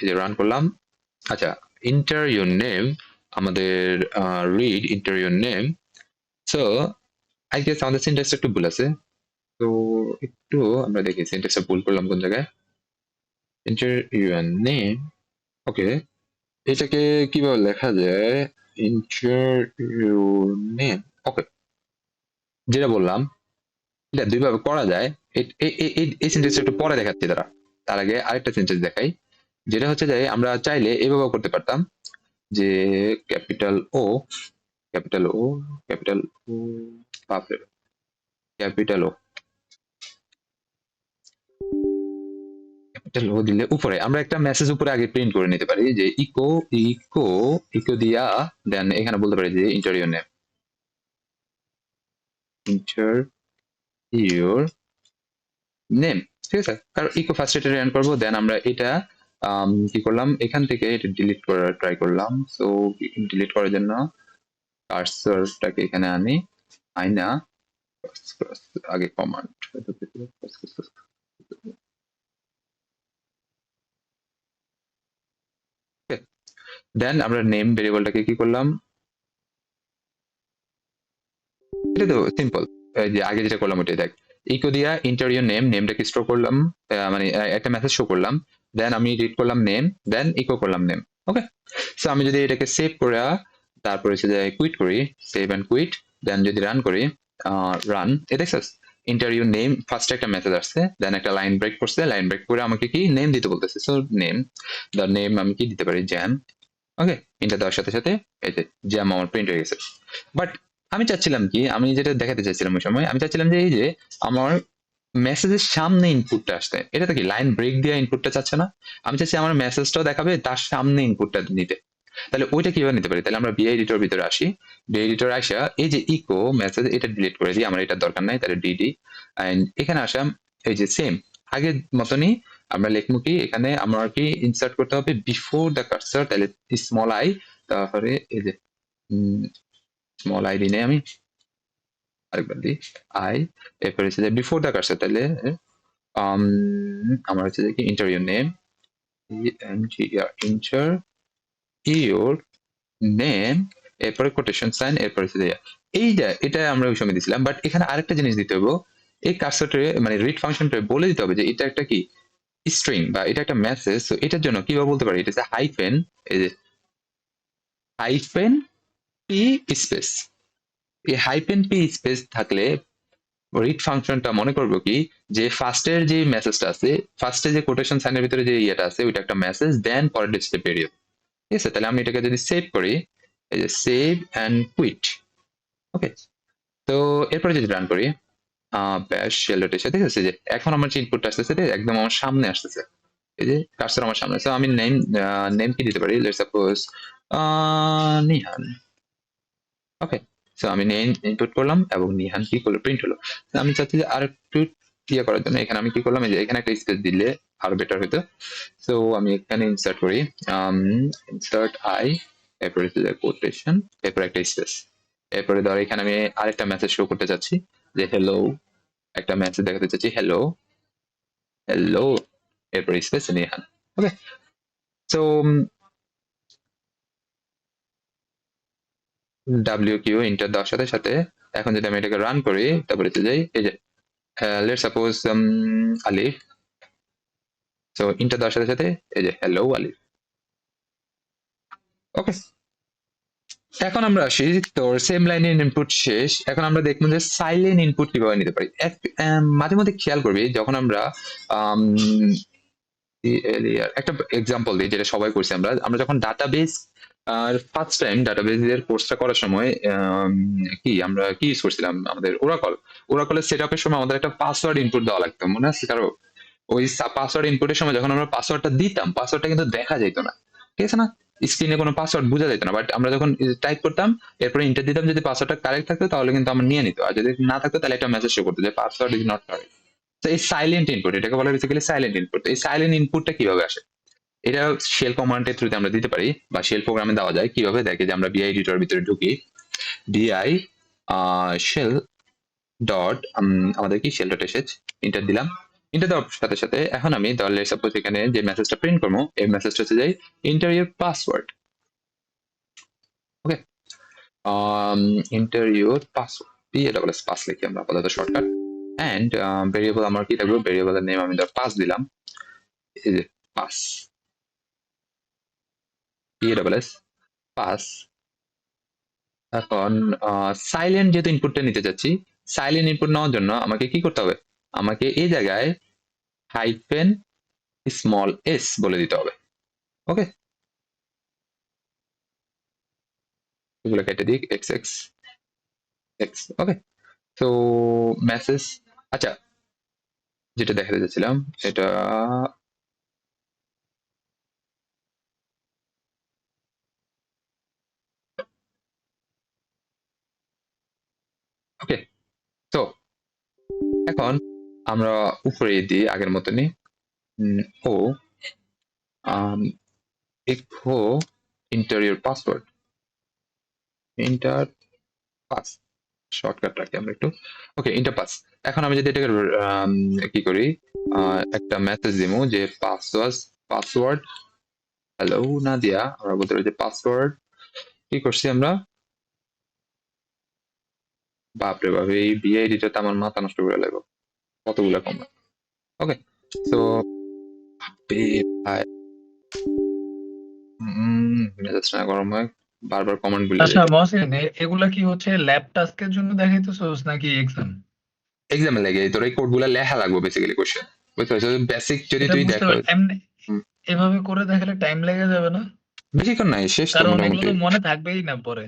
এই যে রান করলাম। আচ্ছা, ইন্টার ইউর নেম, আমাদের read inter your name. So I guess আমাদের সিনট্যাক্সটা একটু ভুল আছে, তো একটু আমরা দেখি সিনট্যাক্সটা ভুল করলাম কোন জায়গায়, ইন্টার ইউর নেম। ওকে, এটাকে কিভাবে লেখা যায়, ইন্টার ইউর নেম। ওকে, যেটা বললাম এটা দুইভাবে করা যায়। এই সেন্টেন্সটা একটু পরে দেখাচ্ছি তারা, তার আগে আরেকটা সেন্টেন্স দেখাই, যেটা হচ্ছে যে আমরা চাইলে এভাবেও করতে পারতাম যে ক্যাপিটাল ও ক্যাপিটাল ও ক্যাপিটাল ও, বাপরে, ক্যাপিটাল ও ক্যাপিটাল ও দিলে উপরে আমরা একটা মেসেজ উপরে আগে প্রিন্ট করে নিতে পারি যে ইকো ইকো ইকো দিয়া, দেন এখানে বলতে পারি যে inter your name, inter your name, ঠিক আছে, কারণ ইকো ফার্স্ট এটা রান করবো, দেন আমরা এটা কি করলাম এখান থেকে এটা ডিলিট করার ট্রাই করলাম। সো ডিলিট করার জন্য কার্সরটাকে এখানে আনি, আইনা আগে কমান্ড, দেন আমরা নেম ভেরিয়েবলটাকে কি করলাম, এটা তো সিম্পল, যে আগে যেটা করলাম ওটাই দেখ, ইকো দিয়া ইন্টার ইউর নেম, নেমটাকে স্টোর করলাম, মানে একটা মেসেজ শো করলাম, দেন আমি রিড করলাম নেম, দেন ইকো করলাম নেম। ওকে, সো আমি যদি এটাকে সেভ করে তারপরে হচ্ছে যে কুইট করি, সেভ এন্ড কুইট, দেন যদি রান করি, রান, এ দেখছিস ইন্টার ইউর নেম ফার্স্ট একটা মেসেজ আসছে, দেন একটা লাইন ব্রেক করছে, লাইন ব্রেক করে আমাকে কি নেম দিতে বলতেছে, সো নেম, দ্য নেম আমি কি দিতে পারি, জ্যাম। ওকে, ইন্টার দেওয়ার সাথে সাথে এই যে জ্যাম আমার প্রিন্ট হয়ে গেছে। বাট আমি চাচ্ছিলাম কি, আমি যেটা দেখাতে চাইছিলাম ওই সময়, আমি চাচ্ছিলাম যে এই যে আমার মেসেজের সামনে ইনপুটটা আসতে, এটা তো কি লাইন ব্রেক দিয়ে ইনপুটটা চাচ্ছে না, আমি চাচ্ছি আমার মেসেজটাও দেখাবে তার সামনে ইনপুটটা নিতে। তাহলে ওইটা কিভাবে নিতে পারি? তাহলে আমরা বিআই এডিটর ভিতরে আসি, বিআই এডিটর আসা এই যে ইকো মেসেজ এটা ডিলিট করে দিই, আমার এটার দরকার নাই, তাহলে ডিডি এন্ড এখানে আসাম এই যে সেম আগের মতনই আমরা লিখবো কি এখানে আমার কি ইনসার্ট করতে হবে বিফোর দ্য কার্সর, তাহলে স্মল আই, তারপরে এই যে স্মল আই দিই আমি আরেকবার দিই আই, এরপরে হচ্ছে যে বিফোর দ্য কার্সর, তাহলে আমার হচ্ছে যে কি inter your name, inter your name, এরপরে কোটেশন সাইন, এরপরে হচ্ছে যে এই যে এটা আমরা ওই সময় দিছিলাম, বাট এখানে আরেকটা জিনিস দিতে হবে, এই কার্সরটারে মানে রিড ফাংশনটা বলে দিতে হবে যে এটা একটা কি স্ট্রিং বা এটা একটা মেসেজ, তো এটার জন্য কিভাবে বলতে পারি, এটা হচ্ছে হাইফেন, এই যে হাইফেন পি স্পেস, এই হাইফেন পি স্পেস থাকলে রিড ফাংশনটা মনে করবো কি যে ফার্স্টের যে মেসেজটা আছে, ফার্স্টে যে কোটেশন সাইনের ভিতরে যে ইয়েটা আছে ওইটা একটা মেসেজ, দেন পরের ডিসপ্লে পেরিয়ড। ঠিক আছে, তাহলে আমি এটাকে যদি সেভ করি, এই যে সেভ অ্যান্ড কুইট, ওকে। তো এরপরে যদি রান করি ব্যাশ শেল ডট এসে, ঠিক আছে, যে এখন আমার যে ইনপুটটা আসতেছে এটা একদম আমার সামনে আসতেছে, এই যে কার্সর আমার সামনে। তো আমি নেম নেম কি দিতে পারি, let's suppose Nihan, okay. So আমি নেম ইনপুট করলাম এবং নিহান কি করলো প্রিন্ট হলো। তো আমি চাচ্ছি যে আর একটু ইয়ে করার জন্য এখানে আমি কি করলাম, এই যে এখানে একটা স্পেস দিলে আরো বেটার হতো। সো আমি এখানে ইনসার্ট করি ইনসার্ট আই, এরপরে কোটেশন, এরপরে একটা স্পেস, এরপরে ধর এখানে আমি আরেকটা মেসেজ শো করতে চাচ্ছি যে হ্যালো, একটা মেসেজ দেখাতে চাচ্ছি হ্যালো হ্যালো, এরপরে স্পেস নিহান, ওকে। সো ডাব্লিউ কিউ ইন্টার দেওয়ার সাথে সাথে এখন যদি আমি এটাকে রান করি, তারপরে যাই এই যে let's suppose Alif, so inter দেওয়ার সাথে সাথে এই যে হ্যালো আলিফ, ওকে। এখন আমরা আসি, তোর সেম লাইনের ইনপুট শেষ, এখন আমরা দেখবো যে সাইলেন্ট ইনপুট কিভাবে নিতে পারি। মাঝে মধ্যে খেয়াল করবি যখন আমরা একটা এক্সাম্পল দিই যেটা সবাই করছি, আমরা আমরা যখন ডাটাবেস আর ফার্স্ট টাইম ডাটাবেস এর কোর্সটা করার সময় কি আমরা কি ইউজ করছিলাম, আমাদের ওরাকল, ওরাকলের সেট আপের সময় আমাদের একটা পাসওয়ার্ড ইনপুট দেওয়া লাগতো, মনে আছে কারো? ওই পাসওয়ার্ড ইনপুটের সময় যখন আমরা পাসওয়ার্ডটা দিতাম, পাসওয়ার্ডটা কিন্তু দেখা যেত না, ঠিক আছে না, স্ক্রিনে কোনো পাসওয়ার্ড বোঝা যেত না, বাট আমরা যখন টাইপ করতাম এরপরে ইন্টার দিতাম, যদি পাসওয়ার্ডটা কারেক্ট থাকতো তাহলে কিন্তু আমরা নিয়ে নিত, আর যদি না থাকতো তাহলে একটা মেসেজ শো করতো যে পাসওয়ার্ড ইজ নট কারেক্ট। তো এই সাইলেন্ট ইনপুট, এটাকে বলা বেসিক্যালি সাইলেন্ট ইনপুট। এই সাইলেন্ট ইনপুটটা কিভাবে আসে, এটা শেল কমান্ডের থ্রুতে আমরা দিতে পারি বা শেল প্রোগ্রামে দেওয়া যায়। কিভাবে দেখে যে আমরা বিআই এডিটর ভিতরে ঢুকি, বিআই শেল ডট আমাদের কি শেল ডট এসেছে, ইন্টার দিলাম, ইন্টার দেওয়ার সাথে সাথে এখন আমি তাহলে সাপোজ এখানে যে মেসেজটা প্রিন্ট করবো এই মেসেজটা হচ্ছে যাই enter your password, okay. Enter your password, P A W S pass লিখি আমরা আপাতত শর্টকাট, এন্ড ভেরিয়েবল আমার কি থাকবে, ভেরিয়েবলের নেম আমি ধর পাস দিলাম, এই যে পাস, পিএডব্লিউএস পাস। এখন সাইলেন্ট যেহেতু ইনপুটটা নিতে চাচ্ছি, সাইলেন্ট ইনপুট নেওয়ার জন্য আমাকে কি করতে হবে, আমাকে এই জায়গায় হাইফেন স্মল এস বলে দিতে হবে, ওকে। এগুলো কেটে দিই এক্স এক্স এক্স, ওকে। তো মেসেজ, আচ্ছা যেটা দেখাতে যাচ্ছিলাম এটা, ওকে। তো এখন আমরা উপরে দিই আগের মতনই ও echo enter your password, enter pass, shortcut রাখি আমরা একটু, ওকে ইন্টার পাস। এখন আমি যদি এটাকে কি করি, একটা মেসেজ দিব যে পাসওয়ার্ড, পাসওয়ার্ড হ্যালো না দিয়া আমরা বলতে পারি যে পাসওয়ার্ড কি করছি আমরা, বাপরে বাপ এই বিআই এডিটরটা আমার মাথা নষ্ট করে লাগবে, কতগুলা কমা, ওকে। তো মেজাজটা না গরম হয়, বারবার কমান্ড ভুলে আচ্ছা যেত। মহসিন, এগুলা কি হচ্ছে ল্যাব টাস্কের জন্য দেখাইতেছোস নাকি এক্সাম? এক্সামে লাগে তোর এই কোড গুলা লেখা লাগবে বেসিক্যালি কোশ্চেন, বুঝতে পারছো, বেসিক যদি এটা তুই বুঝতে দেখো। পারি, এমনি হুম, এভাবে করে দেখালে টাইম লেগে যাবে না? বেশিক্ষণ নাই, শেষ তো কারণ এগুলো মোটামুটি, তো মনে থাকবেই না পরে,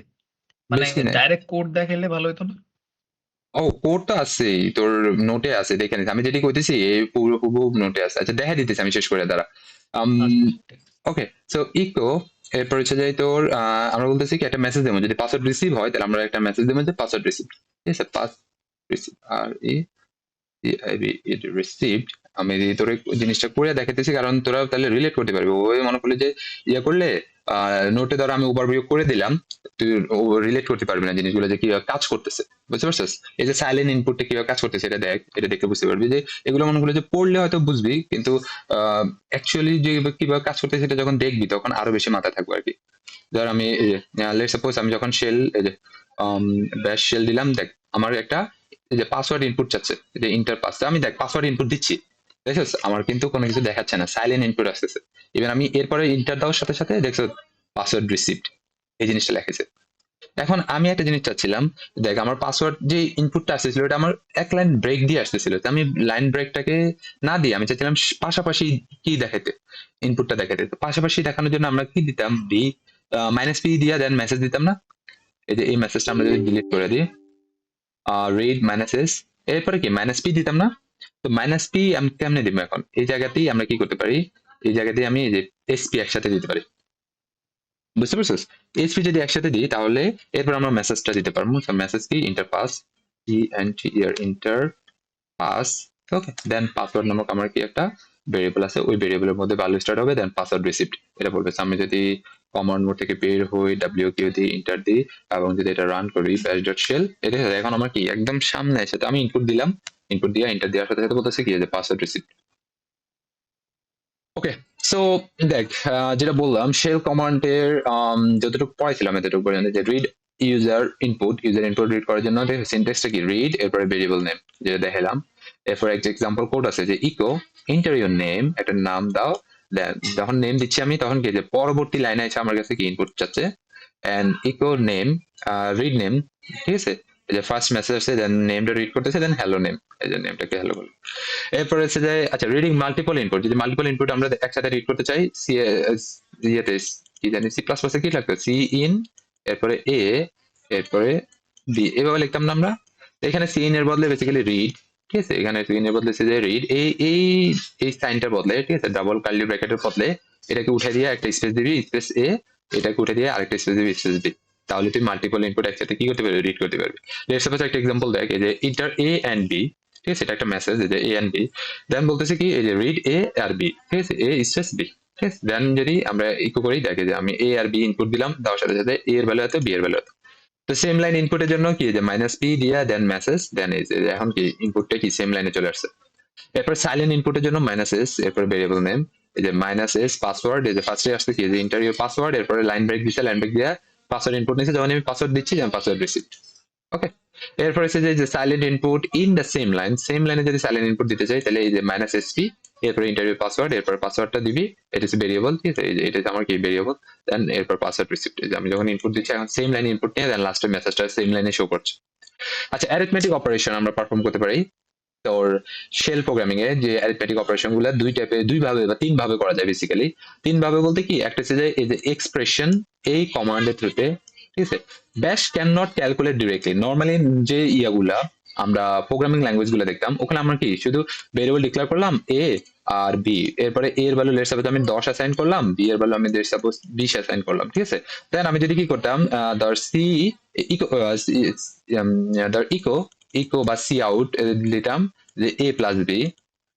মানে বেশি নাই। ডাইরেক্ট কোড দেখাইলে ভালো হতো না? ও কোড তো আছেই তোর নোটে আছে, দেখে নিস। আমি যেটি কইতেছি এই পুরো নোটে আছে। আচ্ছা দেখা দিতেছি আমি শেষ করে দাঁড়া। আচ্ছা ওকে, সো ইকো, এরপর হচ্ছে যে তোর আমরা বলতেছি কি একটা মেসেজ দেবো, যদি পাসওয়ার্ড রিসিভ হয় তাহলে আমরা একটা মেসেজ দেবো যে পাসওয়ার্ড রিসিভ। ঠিক আছে, পাস রিসিভ আর রিসিভড। আমি তোর জিনিসটা করে দেখাইতেছি কারণ তোরা তাহলে রিলেট করতে পারবি। ওই মনে করলে যে ইয়ে করলে নোটে ধর আমি ওভারভিউ করে দিলাম, তুই রিলেট করতে পারবি না জিনিসগুলো যে কিভাবে কাজ করতেছে, বুঝতে পারছিস? এই যে সাইলেন্ট ইনপুটটা কিভাবে কাজ করতেছে এটা দেখ, এটা দেখে বুঝতে পারবি যে এগুলো মনে করলে যে পড়লে হয়তো বুঝবি, কিন্তু অ্যাকচুয়ালি যে কিভাবে কাজ করতেছে সেটা যখন দেখবি তখন আরো বেশি মাথায় থাকবে আর কি। ধর আমি লেটস সাপোজ আমি যখন শেল এই যে ব্যাশ শেল দিলাম, দেখ আমার একটা এই যে পাসওয়ার্ড ইনপুট চাচ্ছে, এই যে ইন্টার পাস, আমি দেখ পাসওয়ার্ড ইনপুট দিচ্ছি, দেখছিস আমার কিন্তু কোনো কিছু দেখাচ্ছে না, সাইলেন্ট ইনপুট আসতেছে। এবার আমি এরপরে ইন্টার দেওয়ার সাথে সাথে দেখছো পাসওয়ার্ড রিসিভড এই জিনিসটা লেখেছে। এখন আমি একটা জিনিস চাচ্ছিলাম, দেখ আমার পাসওয়ার্ড যে ইনপুটটা আসতেছিল এটা আমার এক লাইন ব্রেক দিয়ে আসতেছিল, তো আমি লাইন ব্রেকটাকে না দিয়ে আমি চাচ্ছিলাম পাশাপাশি কি দেখাতে, ইনপুটটা দেখাতে। তো পাশাপাশি দেখানোর জন্য আমরা কি দিতাম, ডি মাইনাস পি দিয়া দেন মেসেজ দিতাম না? এই যে এই মেসেজটা আমরা যদি ডিলিট করে দিই, রিড মাইনাস এস, এরপরে কি মাইনাস পি দিতাম না? তো মাইনাস পি আমি কেমনে দিব এখন, এই জায়গাতেই আমরা কি করতে পারি, এই জায়গাতেই আমি এই যে এসপি একসাথে দিতে পারি, বুঝতে পারছিস? এসপি যদি একসাথে দিই তাহলে এরপর আমরা মেসেজটা দিতে পারবো। মেসেজ কি ইন্টার পাস, ইয়ার enter pass, okay, then password নামক আমার কি একটা ভেরিয়েবল আছে, ওই ভেরিয়েবলের মধ্যে ভ্যালু স্টার্ট হবে, দেন পাসওয়ার্ড রিসিপ্ট এটা বলবে। আমি যদি কমান্ড মোড থেকে বের হই, ডাব্লিউ কিউ দিয়ে ইন্টার দিই এবং যদি এটা রান করি ব্যাশ ডট শেল, এটা এখন আমার কি একদম সামনে এসে, তো আমি ইনপুট দিলাম, ইনপুট দিয়ে ইন্টার দেওয়ার সাথে সাথে বলতেছে কি যে পাসওয়ার্ড রিসিপ্ট। ওকে, সো দেখ যেটা বললাম শেল কমান্ডের যতটুকু পড়াইছিলাম এতটুকু পর্যন্ত, যে রিড ইউজার ইনপুট রিড করার জন্য সিনট্যাক্সটা কি রিড, এরপরে ভেরিয়েবল নেম যেটা দেখালাম। এরপর একটা এক্সাম্পল কোড আছে যে ইকো এন্টার ইউর নেম, একটা নাম দাও, দেন যখন নেম দিচ্ছি আমি তখন কি যে পরবর্তী লাইনে এসে আমার কাছে কি ইনপুট চাচ্ছে, and echo name, read name, ঠিক আছে? এই যে ফার্স্ট মেসেজ আছে, দেন নেমটা রিড করতেছে, দেন হ্যালো নেম, এই যে নেমটাকে হ্যালো বলে। এরপর হচ্ছে যে আচ্ছা রিডিং মাল্টিপল ইনপুট, যদি মাল্টিপল ইনপুট আমরা একসাথে রিড করতে চাই, সি ইয়েতে কি জানি সি প্লাস প্লাসে কি লাগতো, সি ইন, এরপরে এ, এরপরে বি, এভাবে লিখতাম না আমরা? এখানে সি ইন এর বদলে বেসিক্যালি রিড, ঠিক আছে? এখানে সি ইন এর বদলে যে রিড, এই সাইনটার বদলে, ঠিক আছে, ডাবল কার্লি ব্র্যাকেটের বদলে এটাকে উঠে দিয়ে একটা স্পেস দিবি, স্পেস এ, এটাকে উঠে দিয়ে আরেকটা স্পেস দিবি, স্পেস বি, তাহলে তুই মাল্টিপল ইনপুট একসাথে কি করতে পারবি, রিড করতে পারবি। লেটস সাপোজ একটা এক্সাম্পল দেখ, এই যে ইন্টার এ এন্ড বি, ঠিক আছে, এটা একটা মেসেজ এই যে এ এন্ড বি, দেন বলতেছে কি এই যে রিড এ আর বি, ঠিক আছে, এ স্পেস বি, ঠিক আছে। দেন যদি আমরা ইকো করি, দেখে যে আমি এ আর বি ইনপুট দিলাম, দেওয়ার সাথে সাথে এ এর ভ্যালু এত, বি এর ভ্যালু এত। তো সেম লাইন ইনপুটের জন্য কি যে মাইনাস পি দিয়া দেন মেসেজ, দেন এই যে এখন কি ইনপুটটা কি সেম লাইনে চলে আসছে। এরপর সাইলেন্ট ইনপুটের জন্য মাইনাস এস, এরপর ভেরিয়েবল নেম, এই যে মাইনাস এস পাসওয়ার্ড, এই যে ফার্স্টে আসছে কি যে ইন্টার ইউর পাসওয়ার্ড, এরপরে লাইন ব্রেক দিচ্ছে, লাইন ব্রেক দিয়া পাসওয়ার্ড ইনপুট নিচ্ছে, যখন আমি পাসওয়ার্ড দিচ্ছি যেমন পাসওয়ার্ড রিসিপ্ট। ওকে, এরপর হচ্ছে যে silent input in the same লাইনে যদি সাইলেন্ট ইনপুট দিতে চাই তাহলে এই যে মাইনাস এসপি, এরপর ইন্টারভিউ পাসওয়ার্ড, এরপর পাসওয়ার্ডটা দিবি, এটা হচ্ছে ভেরিয়েবল, ঠিক আছে, এটা হচ্ছে আমার কি ভেরিয়েবল, দেন এরপর পাসওয়ার্ড রিসিপ্ট, আমি যখন ইনপুট দিচ্ছি এখন সেম লাইনে ইনপুট নিয়ে দেন লাস্টের মেসেজটা সেম লাইনে শো করছে। আচ্ছা, অ্যারিথমেটিক অপারেশন আমরা পারফর্ম করতে পারি তোর শেল প্রোগ্রামিং এ, যে অ্যারিথমেটিক অপারেশন গুলো দুই ভাবে বা তিন ভাবে করা যায় বেসিক্যালি। তিন ভাবে বলতে কি, একটা হচ্ছে যে এই যে এক্সপ্রেশন, এই কমান্ডের থ্রুতে, ঠিক আছে। ব্যাশ can not calculate directly, normally যে ইয়াগুলা আমরা প্রোগ্রামিং ল্যাঙ্গুয়েজ গুলো দেখতাম ওখানে আমরা কি শুধু ভেরিয়েবল ডিক্লেয়ার করলাম এ আর বি, এরপরে এ এর ভ্যালু লেটস সাপোজ আমি 10 অ্যাসাইন করলাম, বি এর ভ্যালু আমি লেটস সাপোজ 20 অ্যাসাইন করলাম, ঠিক আছে। দেন আমি যদি কি করতাম, ধর সি ইকো, ধর ইকো ইকো বা সি আউট দিতাম যে এ প্লাস বি,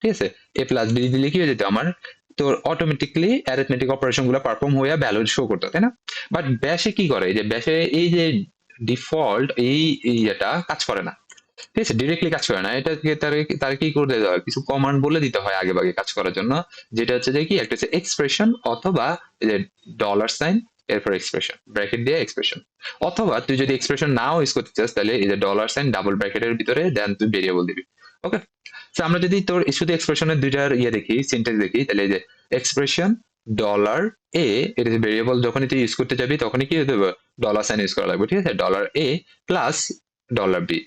ঠিক আছে। এ প্লাস বি দিলে কি হয়ে যেত আমার, তোর অটোমেটিকলি অ্যারিথমেটিক অপারেশন গুলো পারফর্ম হয়ে ভ্যালু শো করতো, তাই না? বাট ব্যাশে কি করে, যে ব্যাশে এই যে ডিফল্ট এই ইয়েটা কাজ করে না, ঠিক আছে, ডিরেক্টলি কাজ করে না। এটাকে তার কি করে দেওয়া হয়, কিছু কমান্ড বলে দিতে হয় আগে ভাগে কাজ করার জন্য, যেটা হচ্ছে যে কি একটা হচ্ছে এক্সপ্রেশন, অথবা এই যে ডলার সাইন, এরপর এক্সপ্রেশন ব্র্যাকেট দিয়ে এক্সপ্রেশন, অথবা তুই যদি এক্সপ্রেশন নাও ইউজ করতে চাস তাহলে এই যে ডলার সাইন ডাবল ব্র্যাকেটের ভিতরে দেন তুই ভেরিয়েবল দিবি। ওকে, তো আমরা যদি তোর শুধু এক্সপ্রেশনের দুইটার ইয়ে দেখি, সিনট্যাক্স দেখি, তাহলে এই যে এক্সপ্রেশন ডলার এ, এটা যে ভেরিয়েবল যখনই তুই ইউজ করতে যাবি তখনই কি হতে হবে, ডলার সাইন ইউজ করা লাগবে, ঠিক আছে, ডলার এ plus dollar b,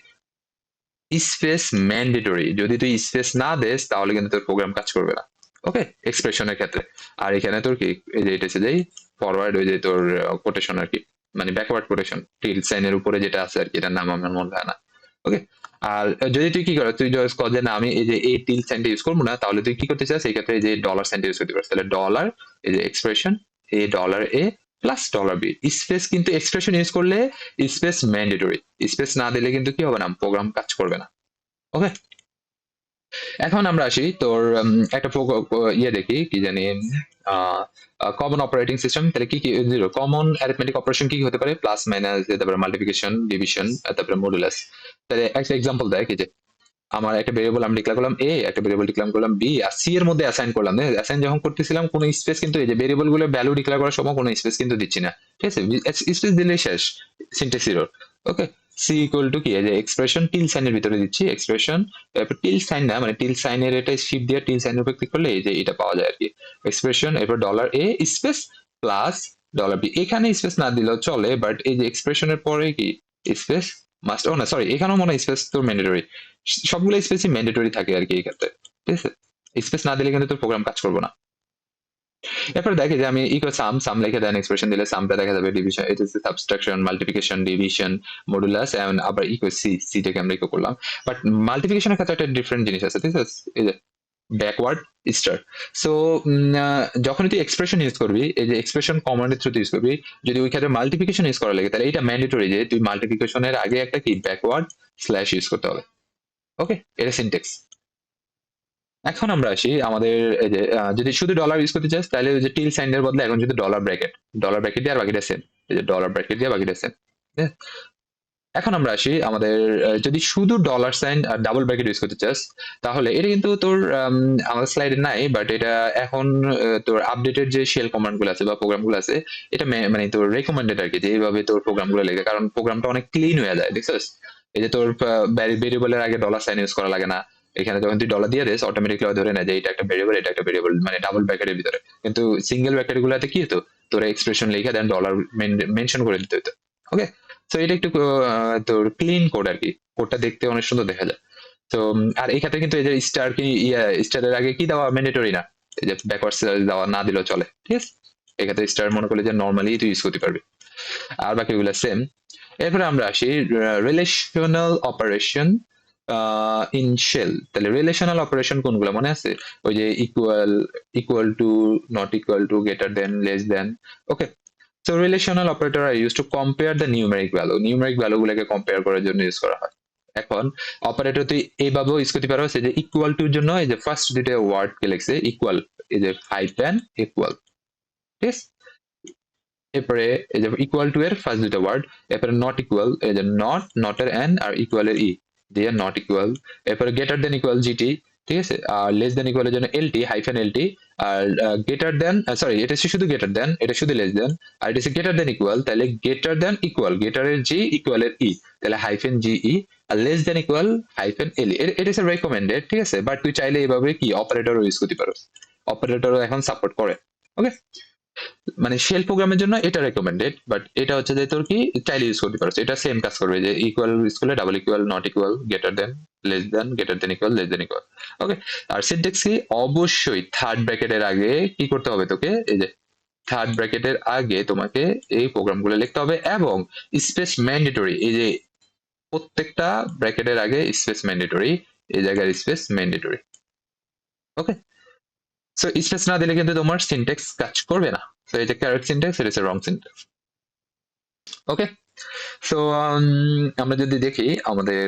space mandatory, যদি তুই স্পেস না দেস তাহলে কিন্তু তোর প্রোগ্রাম কাজ করবে না। ওকে, এক্সপ্রেশনের ক্ষেত্রে। আর এখানে তোর কি এই যে এটা হচ্ছে যে ফরওয়ার্ড, ওই যে তোর কোটেশন আর কি, মানে ব্যাকওয়ার্ড কোটেশন টিল সাইনের উপরে যেটা আছে আর কি, এটার নাম আমার মনে হয় না। ওকে, আর যদি তুই কি করো, তুই জাস্ট কর যে না আমি এই যে এই টিল সাইনটা ইউজ করবো না, তাহলে তুই কি করতে চাস এই ক্ষেত্রে এই যে ডলার সাইনটা ইউজ করতে পারছিস। তাহলে ডলার এই যে এক্সপ্রেশন এ ডলার এ প্লাস ডলার বি স্পেস, কিন্তু এক্সপ্রেশন ইউজ করলে স্পেস ম্যান্ডেটরি, স্পেস না দিলে কিন্তু কি হবে না, প্রোগ্রাম কাজ করবে না। ওকে, এখন আমরা আসি তোর একটা ইয়ে দেখি কি জানি, কমন অপারেটিং সিস্টেম, তাহলে কি কি জিরো কমন অ্যারিথমেটিক অপারেশন কি কি হতে পারে, প্লাস মাইনাস, তারপরে মাল্টিপ্লিকেশন ডিভিশন, তারপরে মডুলাস। তাহলে একটা এক্সাম্পল দেয় কি যে আমার একটা ভেরিয়েবল আমি ডিক্লেয়ার করলাম এ, একটা ভেরিয়েবল ডিক্লেয়ার করলাম বি, আর সি এর মধ্যে অ্যাসাইন করলাম। অ্যাসাইন যখন করতেছিলাম কোনো স্পেস কিন্তু এই যে ভেরিয়েবল গুলো ভ্যালু ডিক্লেয়ার করার সময় কোনো স্পেস কিন্তু দিচ্ছি না, ঠিক আছে, স্পেস দিলে শেষ, syntax error. Okay, C equal to কি এই যে এক্সপ্রেশন টিল সাইনের ভিতরে দিচ্ছি এক্সপ্রেশন, এরপর টিল সাইন না মানে টিল সাইনের এটা শিফট দিয়ে টিল সাইনের উপর ক্লিক করলে এই যে এটা পাওয়া যায় আর কি, এক্সপ্রেশন এরপর ডলার এ স্পেস প্লাস ডলার বি। এখানে স্পেস না দিলেও চলে, বাট এই যে এক্সপ্রেশনের পরে কি স্পেস মাস্ট, ও না সরি এখানেও মনে হয় স্পেস তোর ম্যান্ডেটরি, সবগুলো স্পেসই ম্যান্ডেটরি থাকে আর কি এই ক্ষেত্রে, ঠিক আছে, স্পেস না দিলে কিন্তু তোর প্রোগ্রাম কাজ করবো না। এরপর দেখে যে আমি ইকুয়াল সাম, সাম লিখে দেন এক্সপ্রেশন দিলে সামটা দেখা যাবে, ডিভিশন এটা হচ্ছে subtraction, multiplication, division, modulus and আবার ইকুয়াল সি, সিটাকে আমরা ইকুয়াল করলাম। বাট মাল্টিপ্লিকেশনের ক্ষেত্রে একটা ডিফারেন্ট জিনিস আছে, ঠিক আছে, এই যে ব্যাকওয়ার্ড স্টার। সো যখন তুই এক্সপ্রেশন ইউজ করবি, এই যে এক্সপ্রেশন কমান্ডের থ্রুতে ইউজ করবি, যদি ওই ক্ষেত্রে মাল্টিপ্লিকেশন ইউজ করা লাগে তাহলে এটা ম্যান্ডেটরি যে তুই মাল্টিপ্লিকেশনের আগে একটা কি ব্যাকওয়ার্ড স্ল্যাশ ইউজ করতে হবে। ওকে, এটা সিনট্যাক্স। এখন আমরা আসি আমাদের এই যে যদি শুধু ডলার ইউজ করতে চাস তাহলে ওই যে টিল সাইনের বদলে এখন যদি ডলার ব্র্যাকেট দিয়ে আর বাকিটা সেম, এই যে ডলার ব্র্যাকেট দিয়ে বাকিটা সেম। এখন আমরা আসি আমাদের যদি শুধু ডলার সাইন আর ডাবল ব্র্যাকেট ইউজ করতে চাস তাহলে এটা কিন্তু তোর আমাদের স্লাইডে নাই, বাট এটা এখন তোর আপডেটেড যে শেল কমান্ড গুলো আছে বা প্রোগ্রাম গুলো আছে এটা মানে তোর রেকমেন্ডেড আর কি, যে এইভাবে তোর প্রোগ্রাম গুলো লেখে, কারণ প্রোগ্রামটা অনেক ক্লিন হয়ে যায়, দেখছিস, এই যে তোর ভেরিয়েবলের আগে ডলার সাইন ইউজ করা লাগে না, এখানে যখন তুই ডলার দিয়ে দিস অটোমেটিকলি ধরে নেয় যে এটা একটা ভেরিয়েবল, এটা একটা ভেরিয়েবল, মানে ডাবল ব্র্যাকেটের ভিতরে। কিন্তু সিঙ্গেল ব্র্যাকেট গুলোতে কি হতো, তোর এক্সপ্রেশন লিখে দেন ডলার মেনশন করে দিতে হতো। ওকে, তো এটা একটু তোর ক্লিন কোড আর কি, কোডটা দেখতে অনেক সুন্দর দেখা যায়। তো আর এই ক্ষেত্রে কিন্তু এই যে স্টার কি স্টারের আগে কি দেওয়া ম্যান্ডেটরি না, এই যে ব্যাকওয়ার্ড দেওয়া না দিলেও চলে, ঠিক আছে, এক্ষেত্রে স্টার মনে করলে যে নর্মালি তুই ইউজ করতে পারবি, আর বাকিগুলো সেম। এরপরে আমরা আসি রিলেশনাল অপারেশন ইন শেল। তাহলে রিলেশনাল অপারেশন কোনগুলো মনে আছে, ওই যে equal, equal to, not equal to, greater than, less than. Okay, so relational operator are use to compare the numeric value, numeric value গুলোকে কম্পেয়ার করার জন্য ইউজ করা হয়। এখন অপারেটর তুই এইভাবেও ইউজ করতে পারো, যে ইকুয়াল টুর জন্য এই যে ফার্স্ট দুইটা ওয়ার্ড কে লিখছে ইকুয়াল, এই যে হাইফেন ইকুয়াল, ঠিক আছে, এরপরে এই যে ইকুয়াল টু এর ফার্স্ট দুইটা ওয়ার্ড, এরপরে নট ইকুয়াল, এই যে নট, নটের এন আর ইকুয়াল এর ই দিয়ে নট ইকুয়াল, এরপরে গ্রেটার দেন ইকুয়াল জিটি, ঠিক আছে, আর লেস দেন ইকুয়ালের জন্য এলটি হাইফেন এলটি, আর গ্রেটার দেন সরি এটা হচ্ছে শুধু গ্রেটার দেন, এটা শুধু লেস দেন, আর এটা হচ্ছে গ্রেটার দেন ইকুয়াল, তাহলে গ্রেটার দেন ইকুয়াল, গ্রেটারের জি ইকুয়ালের ই, তাহলে হাইফেন জিই, আর লেস দেন ইকুয়াল হাইফেন এল, এটা হচ্ছে রেকমেন্ডেড, ঠিক আছে, বাট তুই চাইলে এইভাবে কি অপারেটরও ইউজ করতে পারো, অপারেটরও এখন সাপোর্ট করে। ওকে, মানে শেল প্রোগ্রামের জন্য এটা রেকমেন্ডেড, বাট এটা হচ্ছে যে তোর কি চাইলে ইউজ করতে পারছো, এটা সেম কাজ করবে, যে ইকুয়াল ইউজ করলে double equal, not equal, greater than, less than, greater than equal, less than equal. Okay, আর সিনট্যাক্স কি অবশ্যই থার্ড ব্র্যাকেটের আগে কি করতে হবে তোকে, এই যে থার্ড ব্র্যাকেটের আগে তোমাকে এই প্রোগ্রামগুলো লিখতে হবে, এবং স্পেস ম্যান্ডেটরি, এই যে প্রত্যেকটা ব্র্যাকেটের আগে স্পেস ম্যান্ডেটরি, এই জায়গার স্পেস ম্যান্ডেটরি। ওকে, সো স্পেস না দিলে কিন্তু তোমার সিনট্যাক্স কাজ করবে না, তো এটা কারেক্ট সিনট্যাক্স, এটা হচ্ছে রং সিনট্যাক্স। ওকে, সো আমরা যদি দেখি আমাদের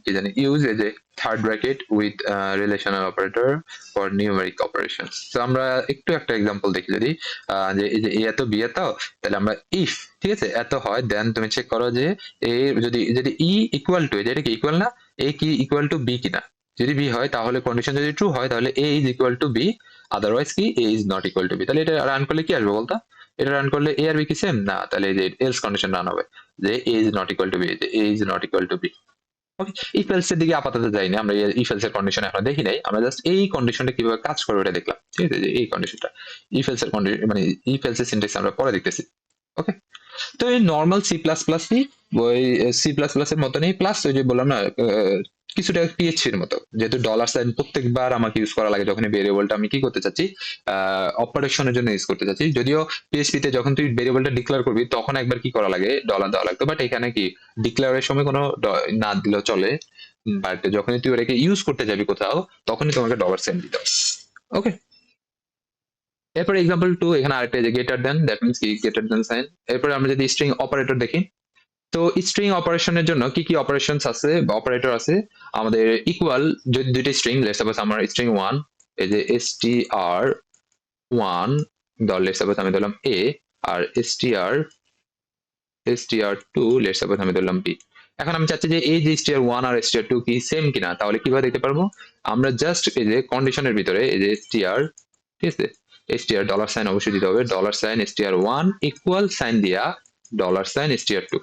কি জানি ইউজ এ যে third bracket with relational operator for numeric operations. তো আমরা একটু একটা এক্সাম্পল দেখি, যদি যে এই যে এ এত বি এত, তাহলে আমরা ইফ, ঠিক আছে, এত হয়, দেন তুমি চেক করো যে এ যদি যদি ই ইকুয়াল টু, এটা কি ইকুয়াল না, এ কি ইকুয়াল টু বি কিনা, যদি বি হয় তাহলে কন্ডিশন, যদি ট্রু হয় তাহলে a is equal to b, otherwise কি a is not equal to b. তাহলে এটা রান করলে কি আসবে বলতো, এটা রান করলে এ আর বি কি সেম না, তাহলে এই যে এলস কন্ডিশন রান হবে, যে a is not equal to b, a is not equal to b. Okay, if else এর দিকে আপাতত যাইনি আমরা, ইফ এলস এর কন্ডিশন এখন দেখি নাই, আমরা জাস্ট এই কন্ডিশনটা কিভাবে কাজ করবে এটা দেখলাম, ঠিক আছে, যে এই কন্ডিশনটা ইফ এলস এর কন্ডিশন মানে ইফ এলস এর সিনট্যাক্স আমরা পরে দেখতেছি। ওকে, তো এই নর্মাল সি প্লাস প্লাস কি, ওই সি প্লাস প্লাস এর মতনই, প্লাস ওই যে বললাম না কিছুটা পিএইচপি এর মতো, যেহেতু ডলার সাইন প্রত্যেকবার আমাকে ইউজ করা লাগে যখন ভেরিয়েবলটা আমি কি করতে চাচ্ছি অপারেশনের জন্য ইউজ করতে চাচ্ছি, যদিও পিএইচপি তে যখন তুই ভেরিয়েবলটা ডিক্লেয়ার করবি তখন একবার কি করা লাগে, ডলার দেওয়া লাগতো, বাট এখানে কি ডিক্লেয়ারের সময় কোনো না দিলেও চলে, বাট যখনই তুই ওটাকে ইউজ করতে যাবি কোথাও তখনই তোমাকে ডলার সাইন দিতে হবে। ওকে, এরপর এক্সাম্পল 2 এখানে আরেকটা যে গ্রেটার দেন, দ্যাট মিন্স কি গ্রেটার দেন সাইন। এরপর আমরা যদি স্ট্রিং অপারেটর দেখি, তো স্ট্রিং অপারেশনের জন্য কি কি অপারেশনস আছে বা অপারেটর আছে আমাদের? ইকুয়াল, যদি দুইটা স্ট্রিং, লেটস সাপোজ আমার স্ট্রিং 1, এই যে str1 ধর, লেটস সাপোজ আমি ধরলাম a, R str2 let's suppose আমি ধরলাম b। এখন আমি চাচ্ছি যে এই যে str1 আর str2 কি সেম কিনা, তাহলে কিভাবে দেখতে পারবো? আমরা জাস্ট এই যে কন্ডিশনের ভিতরে এই যে str, ঠিক আছে, str ডলার সাইন অবশ্যই দিতে হবে, dollar sign str1 equal sign দিয়া ডলার সাইন str2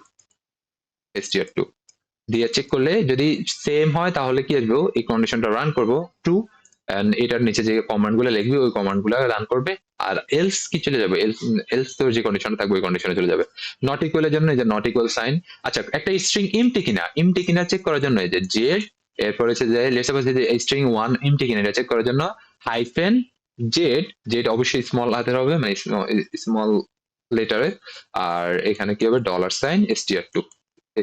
দিয়ে চেক করলে যদি সেম হয় তাহলে কি আসবে, এই কন্ডিশনটা রান করব ট্রু, এন্ড এটার নিচে যে কমান্ড গুলো লিখবি ওই কমান্ড গুলো রান করবে। আর এলস কি চলে যাবে, এলস তো যে কন্ডিশন থাকবে ওই কন্ডিশনে চলে যাবে। নট ইকুয়ালের জন্য এই যে নট ইকুয়াল সাইন। আচ্ছা, একটা স্ট্রিং এমটি কিনা চেক করার জন্য এই যে জেড, এরপর হচ্ছে যে লেটস সাপোজ যে স্ট্রিং 1 এমটি কিনা এটা চেক করার জন্য হাইফেন জেড, জেড অবশ্যই স্মল হাতের হবে মানে স্মল লেটারে। আর এখানে কি হবে, ডলার সাইন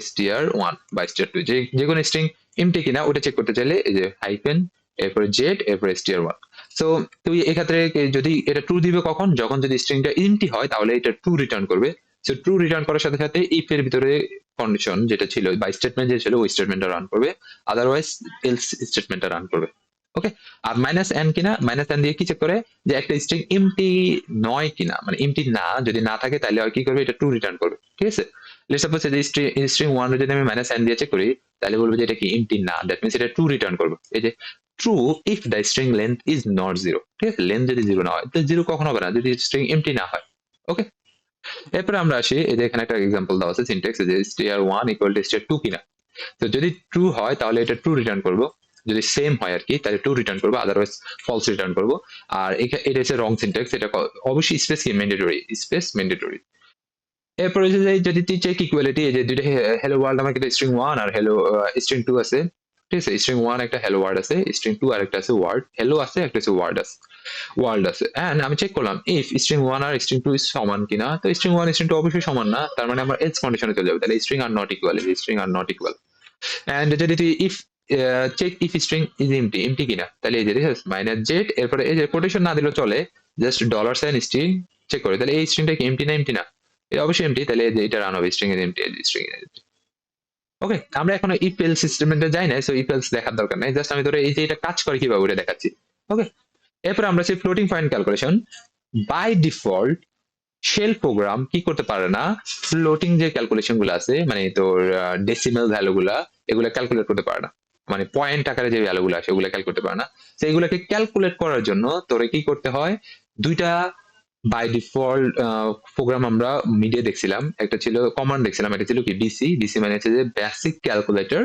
str1 বা str2, যে কোনো স্ট্রিং এমটি কিনা ওটা চেক করতে চাইলে এই যে হাইফেন, এরপরে জেড, এরপরে str1। সো তুই এক্ষেত্রে যদি এটা ট্রু দিবে কখন, যখন যদি স্ট্রিংটা এমটি হয় তাহলে এটা ট্রু রিটার্ন করবে। সো ট্রু রিটার্ন করার সাথে সাথে ইফ এর ভিতরে কন্ডিশন যেটা ছিল বা স্টেটমেন্ট যেটা ছিল ওই স্টেটমেন্টটা রান করবে, আদারওয়াইজ এলস স্টেটমেন্টটা রান করবে। ওকে, আর মাইনাস এন কিনা, মাইনাস এন দিয়ে কি চেক করে যে একটা স্ট্রিং এমটি নয় কিনা, মানে এমটি না, যদি না থাকে তাহলে আর কি করবে, এটা ট্রু রিটার্ন করবে। ঠিক আছে, লেটস সাপোজ এই স্ট্রিং 1 যদি আমি মাইনাস এন দিয়ে চেক করি তাহলে বলবো যে এটা কি এমটি না, দ্যাট মিন্স এটা ট্রু রিটার্ন করবে। এই যে true if the string length is not zero, ঠিক আছে, লেন্থ যদি জিরো না হয় তো জিরো কখন হবে না, যদি স্ট্রিং এমটি না হয়। ওকে, এরপরে আমরা আসি, এই যে এখানে একটা এক্সাম্পল দেওয়া আছে সিনট্যাক্স, যে str1 ইকুয়াল টু str2 কিনা। তো যদি ট্রু হয় তাহলে এটা ট্রু রিটার্ন করবো, যদি সেম হয় আর কি তাহলে ট্রু রিটার্ন করবো, আদারওয়াইজ ফলস রিটার্ন করবো। আর এটা হচ্ছে রং সিনট্যাক্স, এটা অবশ্যই স্পেস কি ম্যান্ডেটরি, স্পেস ম্যান্ডেটরি। এরপরে হচ্ছে যে যদি তুই চেক ইকুয়ালিটি, এই যে দুইটা হ্যালো ওয়ার্ল্ড আমার কিন্তু স্ট্রিং 1 আর হ্যালো স্ট্রিং 2 আছে, ঠিক আছে, স্ট্রিং 1 একটা হ্যালো ওয়ার্ড আছে, স্ট্রিং 2 আর একটা আছে ওয়ার্ড, হ্যালো আছে, একটা আছে ওয়ার্ল্ড আছে। এন্ড আমি চেক করলাম ইফ স্ট্রিং 1 আর স্ট্রিং 2 সমান কিনা, তো স্ট্রিং 1 স্ট্রিং 2 অবশ্যই সমান না, তার মানে আমার এলস কন্ডিশনে চলে যাবে, তাহলে স্ট্রিং আর নট ইকুয়াল। এন্ড যদি তুই if check if string is empty কিনা, তাহলে এই যে মাইনাস জেড, এরপরে এই যে কোটেশন না দিলেও চলে, just dollar sign string check করে, তাহলে এই স্ট্রিংটা কি এমটি না, এমটি না, এটা অবশ্যই এমটি, তাহলে এই যে এটা রান হবে স্ট্রিং এর এমটি, স্ট্রিং এর। ওকে, আমরা এখনো ইফ এলস সিস্টেমে যাই না, সো ইফ এলস দেখার দরকার নাই, জাস্ট আমি ধরে এই যে এটা কাজ করে কিভাবে ওটা দেখাচ্ছি। ওকে, এরপর আমরা সেই floating point calculation. By default shell program কি করতে পারে না, ফ্লোটিং যে ক্যালকুলেশন গুলো আছে মানে তোর ডেসিমেল ভ্যালু গুলা, এগুলো ক্যালকুলেট করতে পারে না, মানে পয়েন্ট আকারে যে ভ্যালু গুলো আছে ওগুলো ক্যালকুলেট করতে পারে না। তো এগুলোকে ক্যালকুলেট করার জন্য তোরে কি করতে হয়, দুইটা বাই ডিফল্ট প্রোগ্রাম আমরা মিডিয়া দেখছিলাম, একটা ছিল কমান্ড দেখছিলাম, একটা ছিল কি বিসি, বিসি মানে হচ্ছে যে বেসিক ক্যালকুলেটর,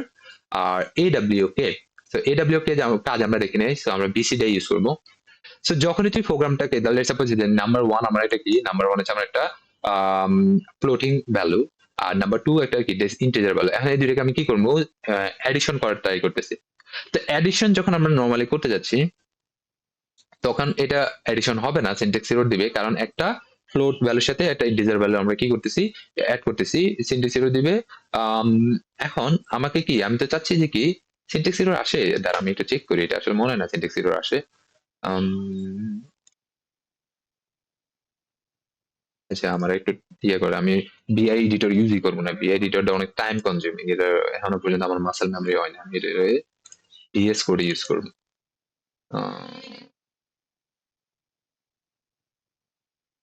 আর এডব্লিউকে। তো এডব্লিউকে কাজ আমরা দেখি নাই, সো আমরা বিসি টাই ইউজ করবো। সো যখনই তুই প্রোগ্রামটাকে তাহলে সাপোজ যে নাম্বার 1 আমার এটা কি, নাম্বার 1 হচ্ছে আমার একটা ফ্লোটিং ভ্যালু, আর নাম্বার 2 একটা কি ইন্টিজার ভ্যালু। এখন এই দুইটাকে আমি কি করবো, অ্যাডিশন করার ট্রাই করতেছি। তো অ্যাডিশন যখন আমরা নরমালি করতে যাচ্ছি তখন এটা অ্যাডিশন হবে না, সিনট্যাক্স এরর দিবে, কারণ একটা ফ্লোট ভ্যালুর সাথে একটা ইন্টিজার ভ্যালু আমরা কি করতেছি, অ্যাড করতেছি, সিনট্যাক্স এরর দিবে। আম, এখন আমাকে কি, আমি তো চাচ্ছি যে কি সিনট্যাক্স এরর আসে, দাঁড়া আমি একটু চেক করি, এটা আসলে মনে হয় না সিনট্যাক্স এরর আসে। আম, আচ্ছা, আমার একটু ইয়ে করে, আমি বিআই এডিটর ইউজই করবো না, বিআই এডিটরটা অনেক টাইম কনজিউমিং, এটা এখনো পর্যন্ত আমার মাসেল মেমরি হয় না, আমি এটা ডিএস কোড ইউজ করবো।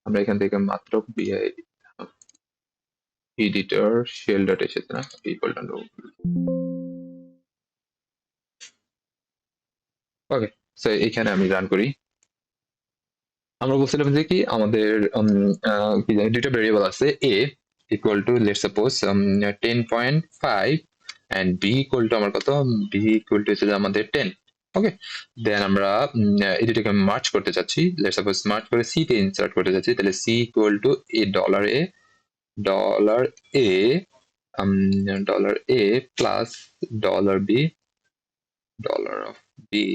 আমরা এখান থেকে মাত্র বিআই এডিটর শেল ডট এসেছে না, পিপল ডট। ওকে, সো এখানে আমি রান করি। আমরা বলছিলাম যে কি আমাদের কি জানি দুইটা ভেরিয়েবল আছে, a equal to let's suppose 10.5 and b equal to আমার কত, বি ইকুয়াল টু হচ্ছে যে আমাদের 10। ওকে, দেন আমরা এই দুটোকে মার্চ করতে চাচ্ছি, লেটস সাপোজ মার্চ করে সি তে ইনসার্ট করতে চাচ্ছি, তাহলে C equal to dollar A dollar A plus dollar of B,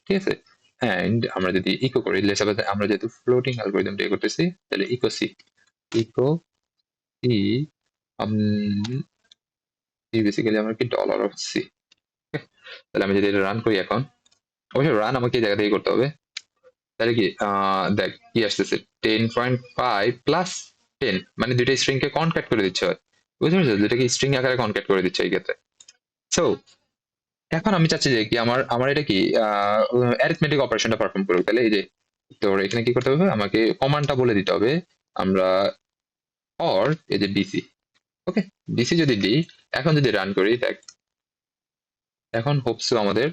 ঠিক আছে। এন্ড আমরা যদি ইকো করি, লেটস সাপোজ আমরা যেহেতু ফ্লোটিং অ্যালগরিদম দিয়ে করতেছি, তাহলে ইকো সি বেসিক্যালি আমরা কি ডলার অফ সি, তাহলে আমি যদি এটা রান করি এখন, অবশ্যই রান আমাকে এই জায়গা থেকে করতে হবে। তাহলে কি দেখ কি আসতেছে 10.5 প্লাস 10, মানে দুইটা স্ট্রিং কে কনক্যাট করে দিচ্ছে হয়, বুঝতে পারছো, দুইটাকে স্ট্রিং আকারে কনক্যাট করে দিচ্ছে এই ক্ষেত্রে। সো এখন আমি চাচ্ছি যে কি আমার আমার এটা কি অ্যারিথমেটিক অপারেশনটা পারফর্ম করবে, তাহলে এই যে তোর এখানে কি করতে হবে, আমাকে কমান্ডটা বলে দিতে হবে। আমরা অর এই যে বিসি, ওকে, বিসি যদি দিই, এখন যদি রান করি দেখ, এখন হোপসো আমাদের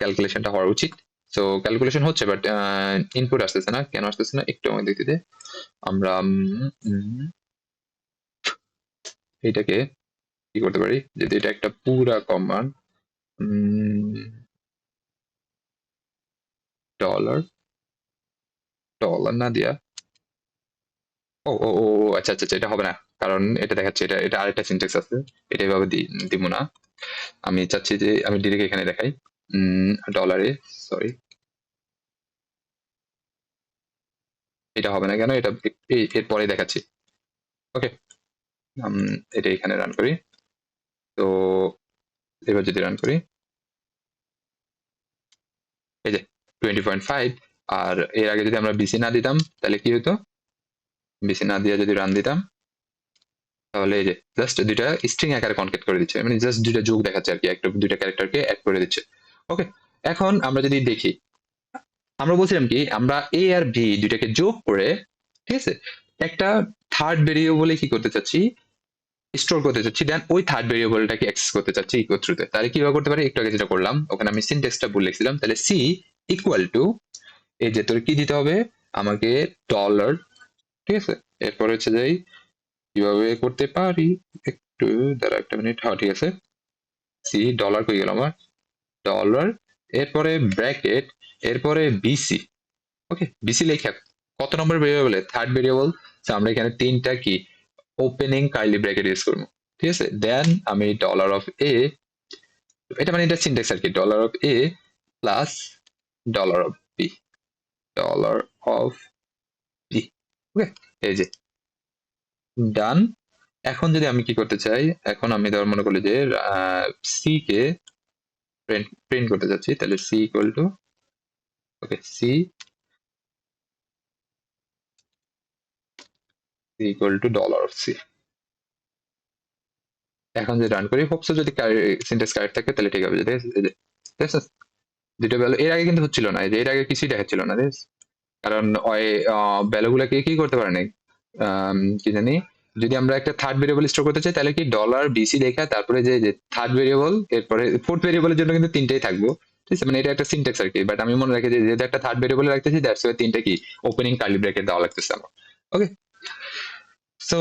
ক্যালকুলেশনটা হওয়া উচিত। সো ক্যালকুলেশন হচ্ছে, বাট ইনপুট আসতেছে না, কেন আসতেছে না একটু আমাকে দেখতে দে। আমরা এটাকে কি করতে পারি, যদি এটা একটা পুরা কমান্ড, ডলার ডলার না দিয়া, ও ও ও ও, আচ্ছা আচ্ছা আচ্ছা, এটা হবে না, কারণ এটা দেখাচ্ছে এটা এটা আরেকটা সিনট্যাক্স আছে, এটা এভাবে দিব না। আমি চাচ্ছি যে আমি ডিরেক্ট এখানে দেখাই ডলারে, সরি, এটা হবে না কেন, এটা এর পরে দেখাচ্ছি। ওকে, এটা এখানে রান করি। তো এবার যদি রান করি, এই যে 20.5, আর এর আগে যদি আমরা বিসি না দিতাম তাহলে কি হতো, বিসি না দিয়ে যদি রান দিতাম, তাহলে এই যে জাস্ট দুইটা স্ট্রিং আকারে কনকেট করে দিচ্ছে, মানে জাস্ট দুইটা যোগ দেখাচ্ছে আর কি, একটা দুইটা ক্যারেক্টারকে অ্যাড করে দিচ্ছে। ওকে, এখন আমরা যদি দেখি, আমরা বলছিলাম কি আমরা এ আর বি দুইটাকে যোগ করে, ঠিক আছে, একটা থার্ড ভেরিয়েবলে কি করতে চাচ্ছি, স্টোর করতে চাচ্ছি, দেন ওই থার্ড ভেরিয়েবলটাকে অ্যাক্সেস করতে চাচ্ছি ইকুয়াল থ্রুতে। তাহলে কিভাবে করতে পারি, একটু আগে যেটা করলাম ওখানে আমি সিনট্যাক্সটা বলে লিখছিলাম, তাহলে সি ইকুয়াল টু, এই যে তোর কি দিতে হবে আমাকে, ডলার, ঠিক আছে, এরপর হচ্ছে যাই কিভাবে করতে পারি, একটু দাঁড়া একটা মিনিট, হ্যাঁ ঠিক আছে, সি ডলার কই গেল আমার, ডলার, এরপরে ব্র্যাকেট, এরপরে বিসি, ওকে, বিসি লেখা কত নম্বর ভেরিয়েবল, থার্ড ভেরিয়েবল, আমরা এখানে তিনটা কি ওপেনিং কার্লি ব্র্যাকেট ইউজ করবো, ঠিক আছে, দেন আমি ডলার অফ এ, এটা মানে এটা সিনট্যাক্স আর কি, dollar of a plus dollar of b, dollar of b, okay, এই যে ডান। এখন যদি আমি কি করতে চাই, এখন আমি ধর মনে করি যে সি কে প্রিন্ট করতে চাচ্ছি, তাহলে C equal to, okay, C equal to dollar of C. এখন যদি রান করি, হোপসো যদি সিনট্যাক্স কারেক্ট থাকে তাহলে ঠিক হবে, যদি ঠিক আছে, দুটো ভ্যালু এর আগে কিন্তু হচ্ছিল না, এই যে এর আগে কিছুই দেখাচ্ছিল না, ঠিক আছে? কারণ ওই ভ্যালু গুলাকে কি করতে পারে নাই, কি জানি, যদি আমরা একটা থার্ড ভেরিয়েবল স্টোর করতে চাই তাহলে কি ডলার বিসি লেখা, তারপরে যে থার্ড ভেরিয়েবল, এরপরে ফোর্থ ভেরিয়েবলের জন্য কিন্তু তিনটাই থাকবো, ঠিক আছে, মানে এটা একটা সিনট্যাক্স আর কি, বাট আমি মনে রাখি যে যেহেতু একটা থার্ড ভেরিয়েবল রাখতেছি, দ্যাটস ওয়াই তিনটা কি ওপেনিং কার্লি ব্র্যাকেট দেওয়া লাগতেছে আমার। ওকে, সো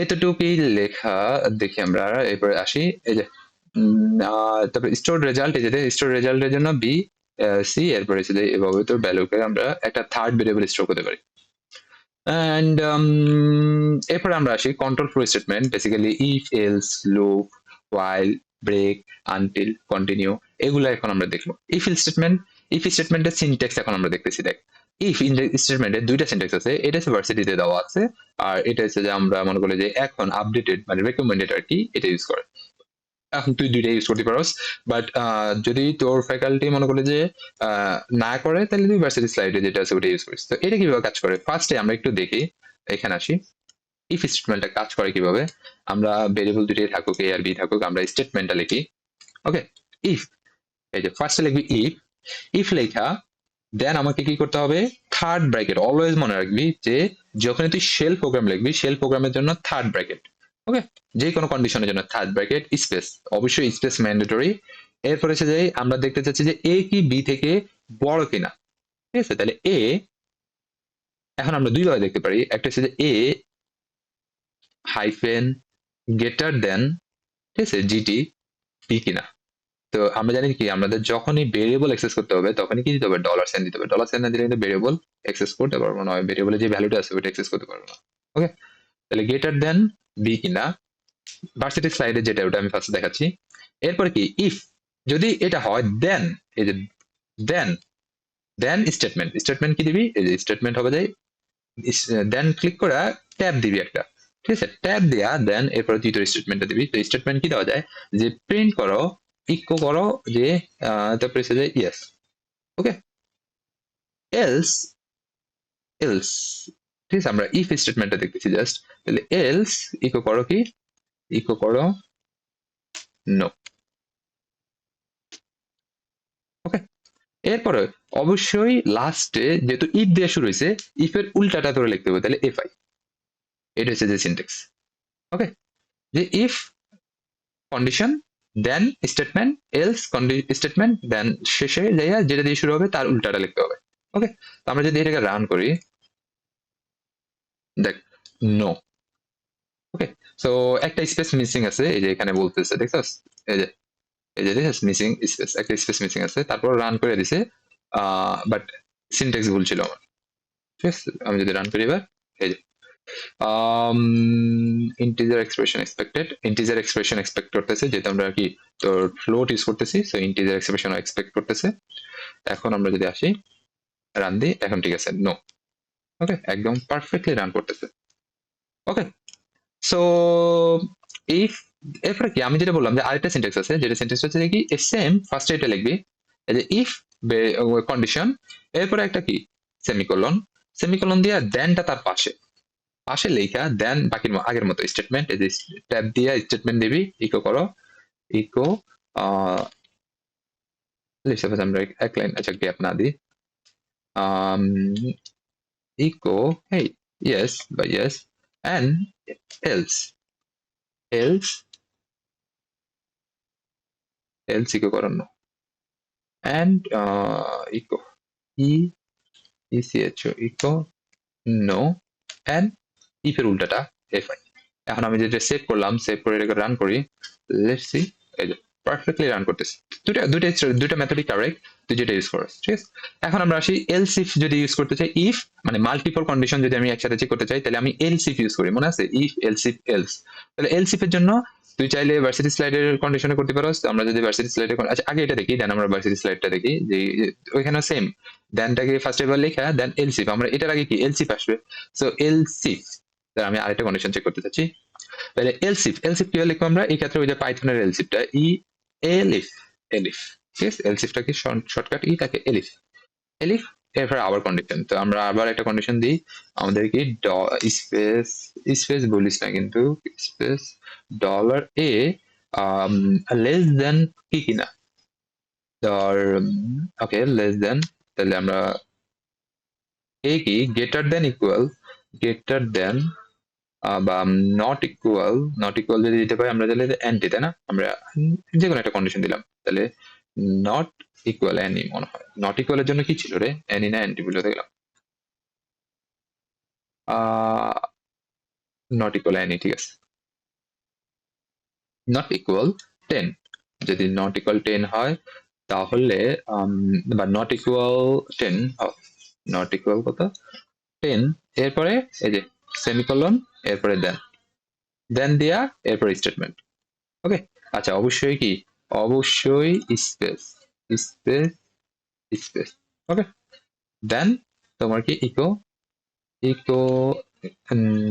এতটুকুই লেখা, দেখি আমরা এরপরে আসি, এই যে তারপরে স্টোর রেজাল্ট, এই যে স্টোর রেজাল্টের জন্য বি সি, এরপরে হচ্ছে যে এভাবে তোর ভ্যালুকে আমরা একটা থার্ড ভেরিয়েবল স্টোর করতে পারি। অ্যান্ড এরপরে আমরা আসি control flow statement, basically if else loop while break until continue, এগুলো এখন আমরা দেখবো। ইফ স্টেটমেন্ট, ইফ স্টেটমেন্টের সিনট্যাক্স এখন আমরা দেখতেছি, দেখ ইফ স্টেটমেন্টের দুইটা সিনট্যাক্স আছে, এটা হচ্ছে ভার্সিটিতে দেওয়া আছে, আর এটা হচ্ছে যে আমরা মনে করি যে এখন আপডেটেড মানে রেকমেন্ডেড আর কি, এটা ইউজ করে। এখন তুই দুইটা ইউজ করতে পারোস, বাট যদি তোর ফ্যাকাল্টি মনে করে যে না করে, তাহলে তুই ভার্সিটি স্লাইডে যেটা আছে ওটা ইউজ করিস। তো এটা কিভাবে কাজ করে, ফার্স্টে আমরা একটু দেখি, এখানে আসি, ইফ স্টেটমেন্টটা কাজ করে কিভাবে, আমরা ভেরিয়েবল দুটোই থাকুক এ আর বি থাকুক, আমরা স্টেটমেন্টটা লিখি, ওকে, ইফ, এই যে ফার্স্টে লিখবি ইফ, ইফ লেখা, দেন আমাকে কি করতে হবে, থার্ড ব্র্যাকেট, অলওয়েজ মনে রাখবি যে যখন তুই শেল প্রোগ্রাম লিখবি, শেল প্রোগ্রামের জন্য থার্ড ব্র্যাকেট, ওকে, যে কোনো কন্ডিশনের জন্য থার্ড ব্র্যাকেট স্পেস, অবশ্যই স্পেস ম্যান্ডেটরি। এরপরে এসে যাই আমরা দেখতে চাচ্ছি যে এ কি বি থেকে বড় কিনা, ঠিক আছে, তাহলে এ, এখন আমরা দুইভাবে দেখতে পারি, একটা হচ্ছে যে এ হাইফেন গ্রেটার দেন, ঠিক আছে, জিটি বি কিনা। তো আমরা জানি কি আমাদের যখনই ভেরিয়েবল অ্যাক্সেস করতে হবে তখনই কি দিতে হবে, ডলার সাইন দিতে হবে, ডলার সাইন না দিলে কিন্তু ভেরিয়েবল অ্যাক্সেস করতে পারবো না, ভেরিয়েবলের যে ভ্যালুটা আছে ওটা অ্যাক্সেস করতে পারবো না। ওকে, তাহলে গ্রেটার দেন বি কিনা, ভার্সিটি স্লাইডে যেটা ওটা আমি ফার্স্ট দেখাচ্ছি। এরপরে কি ইফ, যদি এটা হয় দেন, এই যে দেন, দেন স্টেটমেন্ট, স্টেটমেন্ট কি দিবি, এই যে স্টেটমেন্ট হবে যাই, দেন ক্লিক করে ট্যাব দিবি একটা, ঠিক আছে, ট্যাব দেয়া দেন এরপরে তুই তোর স্টেটমেন্টটা দিবি। তো স্টেটমেন্ট কি দেওয়া যায়, যে প্রিন্ট করো ইকো করো যে তারপরে এসে যে ইয়েস। ওকে, এলস এলস ঠিক আছে, আমরা ইফ স্টেটমেন্টটা দেখতেছি জাস্ট। তাহলে এলস ইকো করো কি, ইকো করো নো। ওকে, এরপরে অবশ্যই লাস্টে যেহেতু ইফ দিয়ে শুরু হয়েছে, ইফ এর উল্টাটা ধরে লিখতে হবে, তাহলে এফ আই। এটা হচ্ছে যে সিনটেক্স। ওকে, যে if condition then statement, else statement then শেষে যাইয়া যেটা দিয়ে শুরু হবে তার উল্টাটা লিখতে হবে। ওকে, তো আমরা যদি এটাকে রান করি, দেখ নো। ওকে, সো একটা স্পেস মিসিং আছে, এই যে এখানে বলতেছে দেখছস, এই যে দেখছিস মিসিং স্পেস, একটা স্পেস মিসিং আছে, তারপর রান করে দিছে, বাট সিনট্যাক্স ভুল ছিল আমার। ঠিক আছে, আমি যদি রান করি এবার, এই যে integer expression expected, integer expression expect করতেছে, যেহেতু আমরা কি তোর ফ্লোট ইউজ করতেছি, সো ইন্টিজার এক্সপ্রেশন এক্সপেক্ট করতেছে। এখন আমরা যদি আসি রান দিই, এখন ঠিক আছে নো। ওকে, একদম পারফেক্টলি রান করতেছে। ওকে, সো ইফ, এরপরে কি আমি যেটা বললাম যে আরেকটা সিনট্যাক্স আছে, যেটা সিনট্যাক্স হচ্ছে যে কি সেম ফার্স্টে এটা লিখবি, এই যে ইফ কন্ডিশন, এরপরে একটা কি সেমিকোলন, সেমিকোলন দিয়ে দেনটা তার পাশে, পাশে লেখা দেন বাকির আগের মতো স্টেটমেন্ট, এই যে ট্যাব দিয়ে স্টেটমেন্ট দিবি, ইকো করো, ইকো সাপোজ আমরা এক লাইন আচ্ছা গ্যাপ না দিই, ইকো হেই ইয়েস বা yes and else, else else echo করানো and echo E E C H O echo no end if এর উল্টাটা এফ আই। এখন আমি যেটা সেভ করলাম, সেভ করে এটাকে রান করি, লেটস সি, এই যে পারফেক্টলি রান করতেছে। দুটা মেথডই কারেক্ট, তুই যেটা ইউজ করছ, ঠিক আছে। এখন আমরা আসি এলস ইফ যদি ইউজ করতে চাই, ইফ মানে মাল্টিপল কন্ডিশন যদি আমি একসাথে চেক করতে চাই, তাহলে আমি এলস ইফ ইউজ করি, মনে আছে ইফ এলস ইফ এলস। তাহলে এলস ইফ এর জন্য তুই চাইলে ভার্সিটি স্লাইডের কন্ডিশনে করতে পারোস। আমরা যদি ভার্সিটি স্লাইডের আচ্ছা আগে এটা দেখি, দেন আমরা ভার্সিটি স্লাইডটা দেখি, যে ওইখানে সেম দেনটাকে ফার্স্ট এবার লেখা দেন এলস ইফ, আমরা এটার আগে কি এলস ইফ আসবে, সো এলস ইফ। আমি আরেকটা কন্ডিশন চেক করতে চাচ্ছি, তাহলে এলসিফ, এলসিফ কি লিখবো আমরা এই ক্ষেত্রে, ওই যে পাইথনের এলসিফটা ই এলিফ, এলিফ, ঠিক আছে, এলসিফটা কি শর্টকাট ই থাকে এলিফ, এলিফ। এরপর আবার কন্ডিশন, তো আমরা আবার একটা কন্ডিশন দিই, আমাদের কি স্পেস, স্পেস বলিস না কিন্তু, স্পেস ডলার এ লেস দেন কি কিনা, ধর ওকে লেস দেন, তাহলে আমরা এ কি গ্রেটার দেন ইকুয়াল, গ্রেটার দেন বা নট ইকুয়াল, নট ইকুয়াল যদি দিতে পারি আমরা, তাহলে অ্যান্টি, তাই না, আমরা যে কোনো একটা কন্ডিশন দিলাম, তাহলে নট ইকুয়াল অ্যানি মনে হয়, নট ইকুয়ালের জন্য কি ছিল রে, অ্যানি না অ্যান্টি বলে দেখলাম, নট ইকুয়াল অ্যানি, ঠিক আছে, নট ইকুয়াল 10, যদি নট ইকুয়াল 10 হয় তাহলে বা নট ইকুয়াল 10, নট ইকুয়াল কত 10, এরপরে এই যে সেমিকোলন, এরপরে দেন, দেন দিয়া এরপরে স্টেটমেন্ট। ওকে, আচ্ছা অবশ্যই কি, অবশ্যই space, space space. Okay, then তোমার কি ইকো, ইকো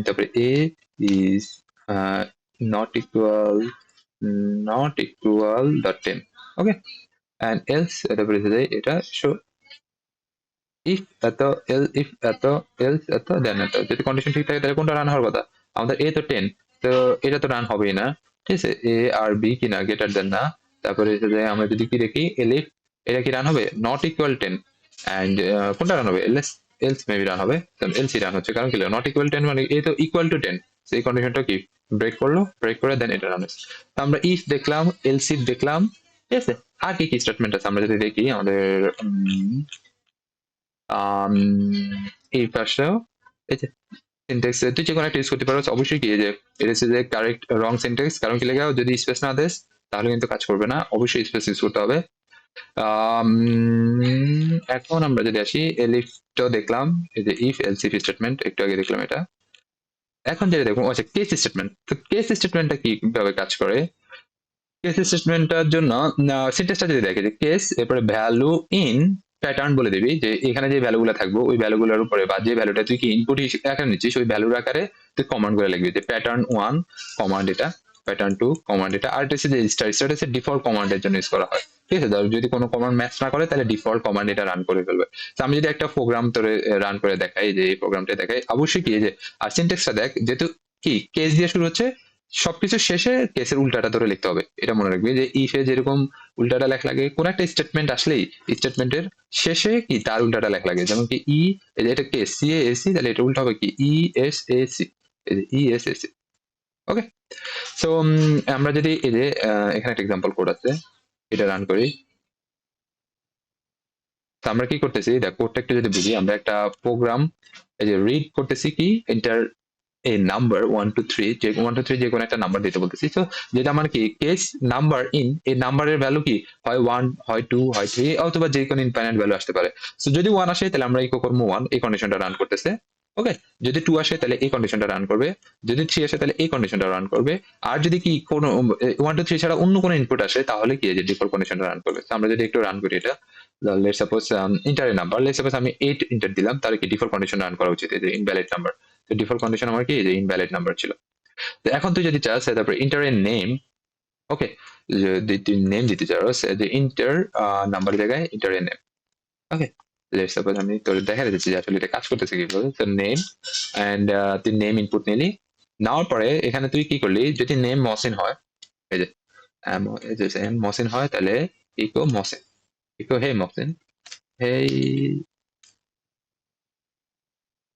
তারপরে a is not equal, not equal dot 10। Okay, and else তারপরে এটা শো ইফ এত, এল ইফ এত, এলস এত, দেন এত, যদি কন্ডিশন ঠিক থাকে তাহলে কোনটা রান হওয়ার কথা, আমাদের এ তো 10, তো এটা তো রান হবেই না, ঠিক আছে, এ আর বি কিনা গ্রেটার দেন না, তারপরে আমরা যদি কি দেখি এলিফ, এটা কি রান হবে নট ইকুয়াল 10, এন্ড কোনটা রান হবে এলস, এলস মেবি রান হবে, কারণ এলসি রান হচ্ছে, কারণ কি নট ইকুয়াল 10 মানে এ তো ইকুয়াল টু 10, সেই কন্ডিশনটা কি ব্রেক করলো, ব্রেক করে দেন এটা রান হচ্ছে। তো আমরা ইফ দেখলাম, এলস ইফ দেখলাম, ঠিক আছে। আর কি কি স্টেটমেন্ট আছে আমরা যদি দেখি আমাদের এই পাশেও, এই যে সিনট্যাক্স তুই যে কোনো একটা ইউজ করতে পারো, অবশ্যই কি যে এটা হচ্ছে যে কারেক্ট রং সিনট্যাক্স, কারণ কি লেখা যদি স্পেস না দেস তাহলে কিন্তু কাজ করবে না, অবশ্যই স্পেস ইউজ করতে হবে। এখন আমরা যদি আসি এলিফটাও দেখলাম, এই যে ইফ এলসিফ স্টেটমেন্ট একটু আগে দেখলাম এটা, এখন যেটা দেখবো আচ্ছা কেস স্টেটমেন্ট, তো কেস স্টেটমেন্টটা কিভাবে কাজ করে, কেস স্টেটমেন্টটার জন্য সিনট্যাক্সটা যদি দেখে যে কেস, এরপরে ভ্যালু ইন প্যাটার্ন বলে দিবি, যে এখানে যে ভ্যালুগুলো থাকবে ওই ভ্যালুগুলোর উপরে বা যে ভ্যালুটা তুই কি ইনপুট আকারে নিচ্ছিস ওই ভ্যালুর আকারে তুই কমান্ড করে লিখবি, যে প্যাটার্ন 1 কমান্ড এটা, প্যাটার্ন টু কমান্ড, এটা আরটিসি যে স্টার স্টার হচ্ছে ডিফল্ট কমান্ডের জন্য ইউজ করা হয়। ঠিক আছে, ধর যদি কোনো কমান্ড ম্যাচ না করে তাহলে ডিফল্ট কমান্ড এটা রান করে ফেলবে। তো আমি যদি একটা প্রোগ্রাম তোরে রান করে দেখাই, যে এই প্রোগ্রামটা দেখাই, অবশ্যই কি এই যে আর সিনট্যাক্সটা দেখ, যেহেতু কি কেস দিয়ে শুরু হচ্ছে, সবকিছু শেষে কেসের উল্টাটা ধরে লিখতে হবে। এটা মনে রাখবি যে ইফে যেরকম উল্টাটা লেখা লাগে, কোন একটা স্টেটমেন্ট আসলেই স্টেটমেন্টের শেষে কি তার উল্টাটা লেখা লাগে। যেমন কি এটা কেস সি এ এসি, তাহলে এটা উল্টা হবে কি S A C, E S A C. Okay, so আমরা যদি এই যে এখানে একটা এক্সাম্পল কোড আছে, এটা রান করি। তো আমরা কি করতেছি, দেখ কোডটা একটু যদি বুঝি, আমরা একটা প্রোগ্রাম এই যে রিড করতেছি কি এন্টার এই নাম্বার 1 2 3, যে 1 2 3 যে কোনো একটা নাম্বার দিতে বলতেছি। তো যেটা মানে কি কেস নাম্বার ইন, এই নাম্বারের ভ্যালু কি হয় 1, হয় 2, হয় 3, অথবা যে কোনো ইনফাইনাইট ভ্যালু আসতে পারে। সো যদি 1 আসে তাহলে আমরা ইকো করবো 1, এই কন্ডিশনটা রান করতেছে। ওকে, যদি 2 আসে তাহলে এই কন্ডিশনটা রান করবে, যদি 3 আসে তাহলে এই কন্ডিশনটা রান করবে। আর যদি কি কোনো 1 2 3 ছাড়া অন্য কোনো ইনপুট আসে তাহলে কি এই যে ডিফল্ট কন্ডিশনটা রান করবে। তো আমরা যদি একটু রান করি এটা, লেটস সাপোজ ইন্টারের নাম্বার, লেটস সাপোজ আমি 8 ইন্টার দিলাম, তাহলে কি ডিফল্ট কন্ডিশন রান করা উচিত, এই যে ইনভ্যালিড নাম্বার। তো ডিফল্ট কন্ডিশন আমার কি যে ইনভ্যালিড নাম্বার ছিল। তো এখন তুই যদি চাস তারপরে ইন্টার এর নেম, ওকে, যদি তুই নেম দিতে চাস যে ইন্টার নাম্বার জায়গায় ইন্টার এর নেম। ওকে, লেটস সাপোজ আমি তোর দেখা দিচ্ছি যে আসলে এটা কাজ করতেছে কিভাবে। তো নেম এন্ড তুই নেম ইনপুট নিলি, নেওয়ার পরে এখানে তুই কি করলি, যদি নেম মহসিন হয়, এই যে মহসিন হয় তাহলে echo Mohsin, echo hey Mohsin, hey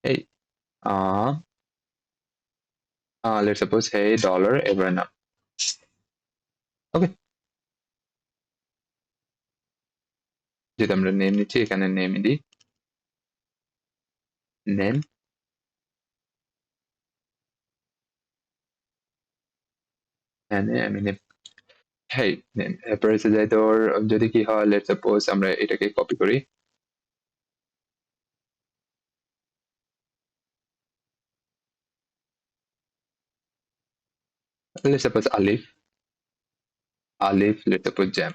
hey let's suppose hey dollar এবার নাম। ওকে, যেটা আমরা নেম নিচ্ছি এখানে নেম দিই, নেম, এখানে আমি নেম, হেই নেম। এরপরে হচ্ছে যাই তোর, যদি কি হয় লেটস সাপোজ আমরা এটাকে কপি করি, let's suppose Alif, Alif let's suppose jam.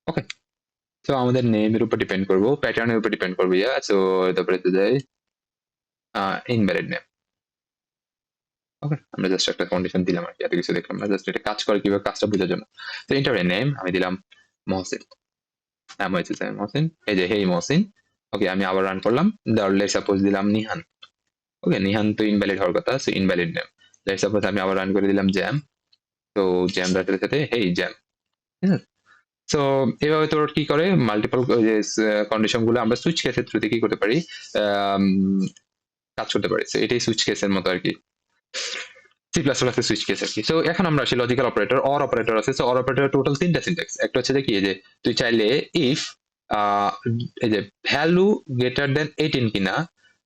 ওকে, তো আমাদের নেমের উপর ডিপেন্ড করবো, প্যাটার্নের উপর ডিপেন্ড করবো, ইয়া। সো তারপরে হচ্ছে যাই ইনভ্যালিড নেম। ওকে, আমরা জাস্ট একটা কন্ডিশন দিলাম আর কি, এত কিছু দেখলাম না, জাস্ট এটা কাজ করে কিভাবে কাজটা বোঝার জন্য। তো ইন্টার নেম আমি দিলাম মহসিন, নাম হয়েছে মহসিন, এই যে হেই মহসিন। ওকে, আমি আবার রান করলাম, লেটস সাপোজ দিলাম নিহান। ওকে, নিহান তো ইনভ্যালিড হওয়ার কথা, so invalid name. Let's suppose আমি আবার রান করে দিলাম জ্যাম, তো জ্যাম রাইটের সাথে হেই জ্যাম। ঠিক আছে, সো এভাবে তোর কি করে মাল্টিপল যে কন্ডিশন গুলো আমরা সুইচ কেসের থ্রুতে কি করতে পারি, আম, কাজ করতে পারি। So এটাই সুইচ কেসের মতো আর কি, C plus plus switch case আর কি। সো এখন আমরা আসি লজিক্যাল অপারেটর, অর অপারেটর আছে। সো অর অপারেটর টোটাল 3টা সিনট্যাক্স। একটা হচ্ছে যে কি, যে তুই চাইলে ইফ এই যে ভ্যালু গ্রেটার দেন 18 কিনা,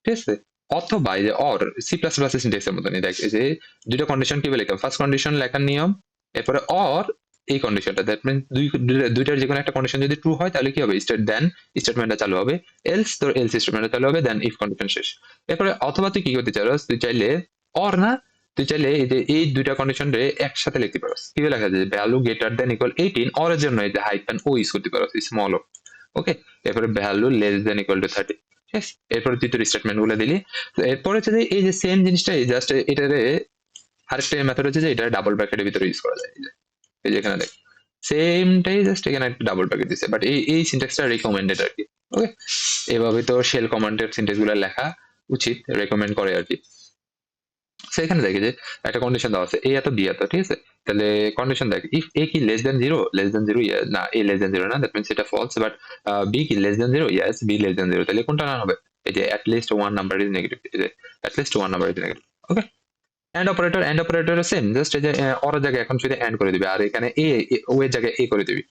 ঠিক আছে, অথবা এই যে অর, সি প্লাস প্লাস সিনট্যাক্সের মতনই দেখ, এই যে দুইটা কন্ডিশন কিভাবে লিখলাম, ফার্স্ট কন্ডিশন লেখার নিয়ম, এরপরে অর এই কন্ডিশনটা, দ্যাট মিন দুইটার যে কোনো একটা কন্ডিশন যদি ট্রু হয় তাহলে কি হবে, দেন স্টেটমেন্টটা চালু হবে, এলস তোর এলস স্টেটমেন্টটা চালু হবে, দেন ইফ কন্ডিশন শেষ। এরপরে অথবা তুই কি করতে চাস, তুই চাইলে অর না, তুই চাইলে এই যে এই দুইটা কন্ডিশন রে একসাথে লিখতে পারো। কিভাবে লেখা যায়, value greater than equal 18, or এর জন্য এই যে হাইফেন ও ইউজ করতে পারো, স্মল ও। ওকে, এরপরে value less than equal to 30। ঠিক আছে, এরপরে তুই তোর স্টেটমেন্ট গুলো দিলি। তো এরপরে হচ্ছে যে এই যে সেম জিনিসটা জাস্ট এটারে আরেকটা মেথড হচ্ছে যে এটা ডাবল ব্র্যাকেটের ভিতরে ইউজ করা যায়। এই যে এখানে দেখ সেমটাই, জাস্ট এখানে একটা ডাবল ব্র্যাকেট দিছে, বাট এই সিনট্যাক্সটা রিকমেন্ডেড আর কি। ওকে, এভাবে তো শেল কমান্ডের সিনট্যাক্স গুলো লেখা উচিত, রেকমেন্ড করে আর কি। সেখানে দেখে যে একটা কন্ডিশন দেওয়া আছে, এ এত বি এত, ঠিক আছে, তাহলে কন্ডিশন দেখ, ইফ এ কি less than zero, less than zero, না এ লেস দেন জিরো না, দ্যাট মিনস এটা ফলস, বাট বি কি less than zero, yes B less than zero, তাহলে কোনটা না হবে, এই যে at least one number is negative, এই যে at least one number is negative. Okay, and operator same, just এই যে ওর জায়গায় এখন শুধু এন্ড করে দিবি, আর এখানে ও এর জায়গায় এ করে দিবি,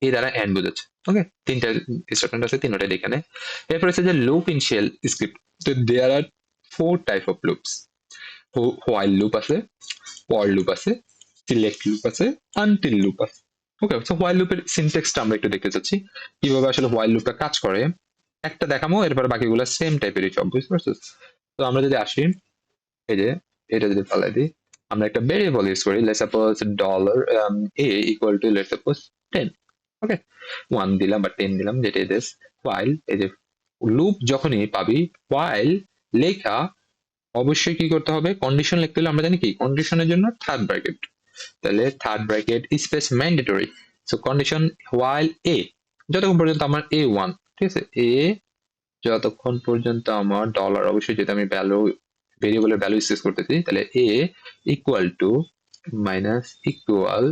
এই দ্বারা এন্ড বোঝাচ্ছে। ওকে, তিনটা স্টেটমেন্ট আছে, তিনটাই এখানে। এরপর হচ্ছে যে লুপ ইন শেল স্ক্রিপ্ট। তো there are 4 type of loops, while loop আছে, ফর লুপ আছে, সিলেক্ট লুপ আছে, আনটিল লুপ আছে। ওকে, সো হোয়াইল লুপের সিনট্যাক্সটা আমরা একটু দেখতে চাচ্ছি, কিভাবে আসলে হোয়াইল লুপটা কাজ করে। একটা দেখামো, এরপর বাকিগুলো সেম টাইপেরই সব, বুঝতে পারছিস। তো আমরা যদি আসি, এই যে এটা যদি ফালাই দিই, আমরা একটা ভেরিয়েবল ইউজ করি, let's suppose dollar A equal to let's suppose 10। ওকে, 1 দিলাম বা 10 দিলাম, যেটা দিস হোয়াইল, এই যে লুপ যখনই পাবি হোয়াইল লেখা অবশ্যই কি করতে হবে, কন্ডিশন লিখতে হলে আমরা জানি কি কন্ডিশনের জন্য থার্ড ব্র্যাকেট, তাহলে third bracket space mandatory. So condition while a, যতক্ষণ পর্যন্ত আমার এ ওয়ান, ঠিক আছে, এ যতক্ষণ পর্যন্ত আমার ডলার, অবশ্যই যদি আমি ভ্যালু ভেরিয়েবলের ভ্যালু স্পেস করতেছি, তাহলে a equal to minus equal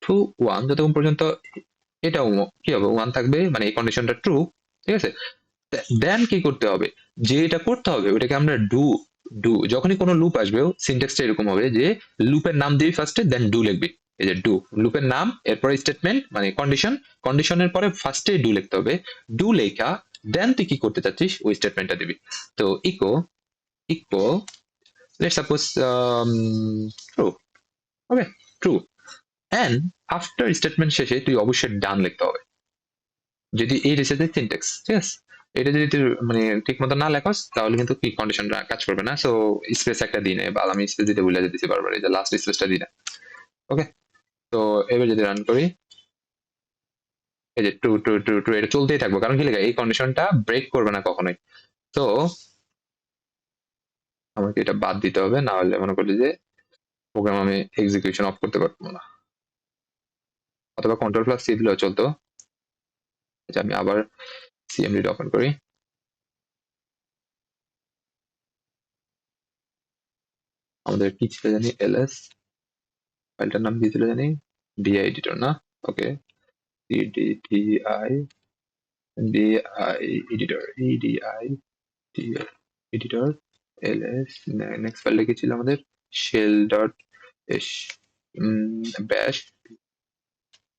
to one, যতক্ষণ পর্যন্ত এটাও কি হবে ওয়ান থাকবে, মানে এই কন্ডিশনটা ট্রু, ঠিক আছে। দেন কি করতে হবে, যে এটা করতে হবে ওটাকে আমরা ডু, যখনই কোনো লুপ আসবে সিনট্যাক্সটা এরকম হবে যে লুপের নাম দিবি ফার্স্টে, দেন ডু লিখবি। এই যে ডু, লুপের নাম এরপরে স্টেটমেন্ট মানে কন্ডিশন, কন্ডিশনের পরে ফার্স্টে ডু লিখতে হবে, ডু লেখা দেন তুই কি করতে চাচ্ছিস ওই স্টেটমেন্টটা দিবি। তো echo let's suppose true, okay, true, and after statement শেষে তুই অবশ্যই ডান লিখতে হবে, যদি এই রিসেটের সিনট্যাক্স, ঠিক আছে। এটা যদি তুই মানে ঠিক মতো না লেখস তাহলে কিন্তু কি কন্ডিশনটা কাজ করবে না। সো স্পেস একটা দিই না, বা আমি স্পেস দিতে ভুলে যেতেছি বারবার, এই যে লাস্ট স্পেসটা দিই না। ওকে, তো এবার যদি রান করি, এই যে টু টু টু টু এটা চলতেই থাকবে, কারণ কি লেখা এই কন্ডিশনটা ব্রেক করবে না কখনোই। তো আমাকে এটা বাদ দিতে হবে, না হলে মনে করি যে প্রোগ্রাম আমি এক্সিকিউশন অফ করতে পারবো না, অথবা কন্ট্রোল প্লাস সি দিলেও চলতো। আচ্ছা, আমি আবার সিএমডি ওপেন করি, আমাদের কি ছিল জানি, এলএস ফাইলটার নাম কি ছিল জানি, ডিআই এডিটর না, okay, D I D I editor, E D I editor L S. Next file লিখেছিল আমাদের shell dot S, bash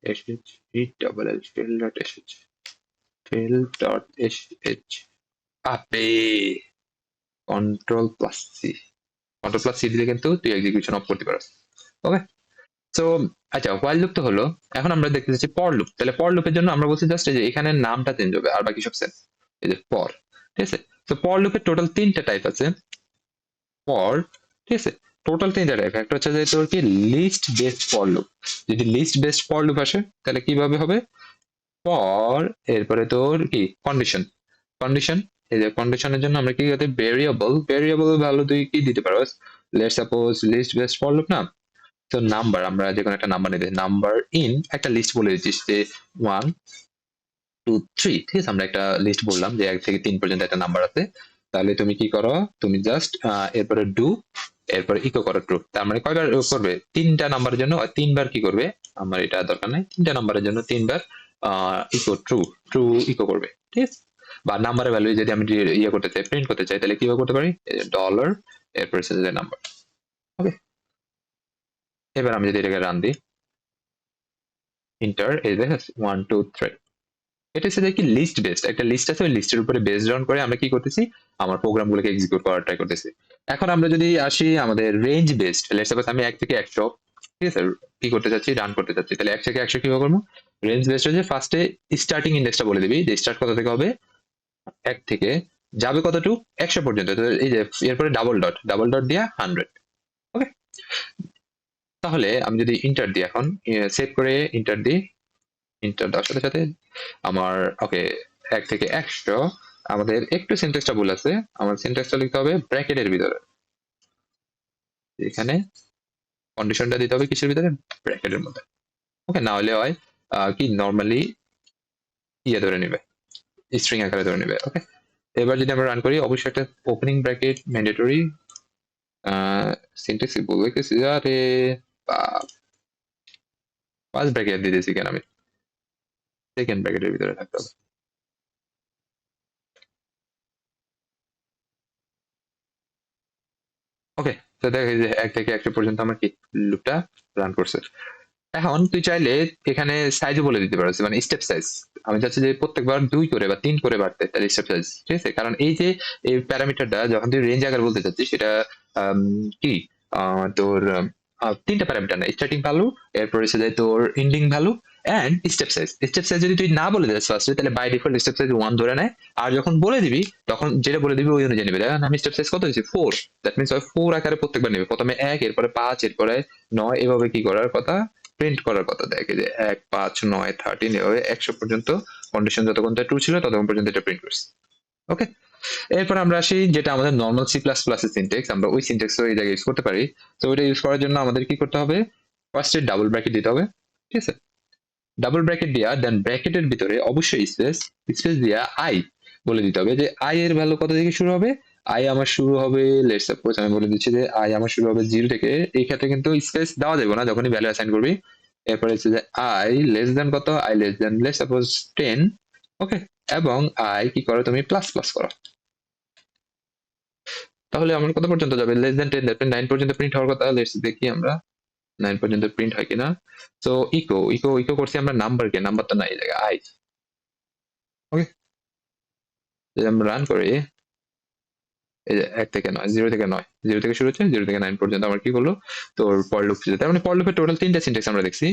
S H E double L, shell dot S H, shell dot S H, আপে কন্ট্রোল প্লাস সি দিলে কিন্তু তুই execution off করতে পারস। Okay, so আচ্ছা, while loop তো হলো, এখন আমরা দেখতে চাচ্ছি পর লুপ। তাহলে পর লুপের জন্য আমরা বলছি জাস্ট যে এখানে নামটা চেঞ্জ হবে, আর বাকি সব সেম। এই যে পর, ঠিক আছে। তো পর লুপের টোটাল তিনটা টাইপ আছে, পর, ঠিক আছে, টোটাল তিনটা টাইপ। একটা হচ্ছে যে তোর কি লিস্ট বেসড ফর লুপ, যদি লিস্ট বেসড ফর লুপ আসে তাহলে কিভাবে হবে, পর এরপরে তোর কি কন্ডিশন, এই যে কন্ডিশনের জন্য আমরা কি করতে, ভেরিয়েবল ভ্যালু তুই কি দিতে পারো, let's suppose list based for loop না, তো নাম্বার, আমরা যে কোনো একটা নাম্বার নিতে, নাম্বার ইন একটা লিস্ট বলে দিচ্ছিস যে 1 2 3, ঠিক আছে, আমরা একটা লিস্ট বললাম যে 1 থেকে 3 পর্যন্ত একটা নাম্বার আছে। তাহলে তুমি কি করো, তুমি জাস্ট এরপরে ডু, এরপরে ইকো করো ট্রু। তার মানে কয়বার করবে, তিনটা নাম্বারের জন্য তিনবার কি করবে, আমার এটা দরকার নাই, তিনটা নাম্বারের জন্য তিনবার ইকো ট্রু, ইকো করবে, ঠিক আছে। বা নাম্বারের ভ্যালু যদি আমি ইয়ে করতে চাই, প্রিন্ট করতে চাই, তাহলে কিভাবে করতে পারি, ডলার এরপরে নাম্বার। ওকে, এবার আমি যদি এটাকে রান দিই, ইন্টার, এই যে 1 2 3, এটা হচ্ছে কি লিস্ট বেসড, একটা লিস্ট আছে, ওই লিস্টের উপরে বেসড অন করে আমরা কি করতেছি, আমার প্রোগ্রাম গুলোকে এক্সিকিউট করার ট্রাই করতেছি। এখন আমরা যদি আসি আমাদের রেঞ্জ বেসড, লেটস সাপোজ আমি 1 থেকে 100, ঠিক আছে, কি করতে চাচ্ছি, রান করতে চাচ্ছি, তাহলে 1 থেকে 100 কিভাবে করবো, রেঞ্জ বেসড হচ্ছে ফার্স্টে স্টার্টিং ইন্ডেক্সটা বলে দিবি, যে স্টার্ট কত থেকে হবে, 1 থেকে যাবে কতটুকু, 100 পর্যন্ত, তো এই যে এরপরে ডাবল ডট দিয়া 100। ওকে, তাহলে আমি যদি ইন্টার দিই, এখন সেভ করে ইন্টার দিই, ইন্টার দেওয়ার সাথে সাথে আমার ওকে 1 থেকে 100, আমাদের একটু সিনট্যাক্সটা ভুল আছে, আমার সিনট্যাক্সটা লিখতে হবে ব্র্যাকেটের ভিতরে, এখানে কন্ডিশনটা দিতে হবে কিসের ভিতরে, ব্র্যাকেটের মধ্যে। ওকে, না হলে হয় কি নর্মালি ইয়ে ধরে নেবে, স্ট্রিং আকারে ধরে নেবে। ওকে, এবার যদি আমরা রান করি, অবশ্যই একটা ওপেনিং ব্র্যাকেট ম্যান্ডেটরি, সিনট্যাক্স ভুল লিখেছি, আরে ফার্স্ট ব্র্যাকেট দিয়ে দিয়েছি কেন, আমি সেকেন্ড ব্র্যাকেটের ভিতরে থাকতে হবে। ওকে, তো দেখো এই যে 1 থেকে 100 পর্যন্ত আমার কি লুপটা রান করছে। এখন তুই চাইলে এখানে সাইজও বলে দিতে পারছিস, মানে স্টেপ সাইজ। আমি চাচ্ছি যে প্রত্যেকবার 2 করে বা 3 করে বাড়তে, তাহলে স্টেপ সাইজ, ঠিক আছে। কারণ এই যে এই প্যারামিটারটা যখন তুই রেঞ্জ আকার বলতে চাচ্ছিস, সেটা কি তোর তিনটা প্যারামিটার না, স্টার্টিং ভ্যালু, এরপর এসে যায় তোর ending value and step size. Step size যদি তুই না বলে দিস ফার্স্টে, তাহলে বাই ডিফল্ট স্টেপ সাইজ 1 ধরে নেয়, আর যখন বলে দিবি তখন যেটা বলে দিবি ওই অনুযায়ী নেবে। দেখেন আমি স্টেপ সাইজ কত দিয়েছি, 4, দ্যাট মিনস 4 আকারে প্রত্যেকবার নেবে, প্রথমে 1, এরপরে 5, এরপরে 9, এভাবে কি করার কথা, প্রিন্ট করার কথা। দেখে যে 1 5 9 13, এভাবে 100 পর্যন্ত কন্ডিশন যতক্ষণ ট্রু ছিল ততক্ষণ পর্যন্ত এটা প্রিন্ট করছে। ওকে, এরপর আমরা আসি যেটা আমাদের নর্মাল সি প্লাস প্লাস এর সিনট্যাক্স, আমরা ওই সিনট্যাক্স এই জায়গায় ইউজ করতে পারি। তো ওইটা ইউজ করার জন্য আমাদের কি করতে হবে, ফার্স্টে ডাবল ব্র্যাকেট দিতে হবে, ঠিক আছে। ডাবল ব্র্যাকেট দিয়া দেন ব্র্যাকেটের ভিতরে অবশ্যই স্পেস, স্পেস দিয়া আই বলে দিতে হবে যে আই এর ভ্যালু কত থেকে শুরু হবে। আই আমার শুরু হবে, লেটস সাপোজ আমি বলে দিচ্ছি যে আই আমার শুরু হবে 0 থেকে। এই ক্ষেত্রে কিন্তু স্পেস দেওয়া যাবে না যখনই ভ্যালু অ্যাসাইন করবি। এরপরে হচ্ছে যে আই লেস দেন কত, I less then let's suppose 10, ওকে। এবং আই কি করো তুমি প্লাস প্লাস করো, তাহলে আমার কত পর্যন্ত যাবে, লেস দেন 10, তারপরে 9 পর্যন্ত প্রিন্ট হওয়ার কথা। লেটস দেখি আমরা 9 পর্যন্ত প্রিন্ট হয় কিনা। সো ইকো ইকো ইকো করছি আমরা নাম্বারকে, নাম্বার তো নাই এই জায়গায় আই, ওকে। যদি আমরা রান করি, এই যে 1 থেকে 9, 0 থেকে 9, 0 থেকে শুরু হচ্ছে, 0 থেকে 9 পর্যন্ত আমার কি করলো, তোর ফর লুপ ছিল। তার মানে ফর লুপের টোটাল 3টা সিনট্যাক্স আমরা দেখছি।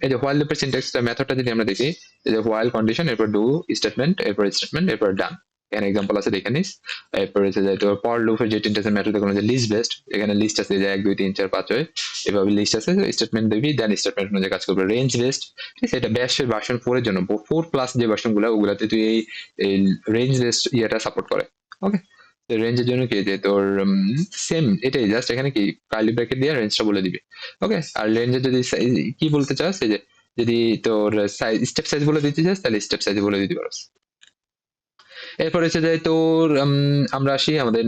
এই যে হোয়াইল লুপের সিনট্যাক্সটা মেথডটা যদি আমরা দেখি, এই যে হোয়াইল কন্ডিশন, এরপর ডু স্টেটমেন্ট, এরপর স্টেটমেন্ট, এরপর ডান। এখানে এক্সাম্পল আছে দেখে নিস। এরপর হচ্ছে যে তোর ফর লুপের যে তিনটা মেথড, দেখুন যে লিস্ট বেসড, এখানে লিস্ট আছে যে 1 2 3 4 5 6 এভাবে লিস্ট আছে। স্টেটমেন্ট দিবি, দেন স্টেটমেন্ট অনুযায়ী কাজ করবে। রেঞ্জ বেসড, ঠিক আছে, এটা ব্যাশের ভার্সন 4 এর জন্য, 4 প্লাস যে ভার্সন গুলো ওগুলাতে তুই এই রেঞ্জ বেসড ইয়েটা সাপোর্ট করে, ওকে। রেঞ্জের জন্য কি যে তোর সেম এটাই, জাস্ট এখানে কি কার্লি ব্র্যাকেট দিয়ে রেঞ্জটা বলে দিবি, ওকে। আর রেঞ্জের যদি কি বলতে চাস, এই যে যদি তোর সাইজ স্টেপ সাইজ বলে দিতে চাস তাহলে স্টেপ সাইজ বলে দিতে পারস। এরপর হচ্ছে যে তোর আমরা আসি আমাদের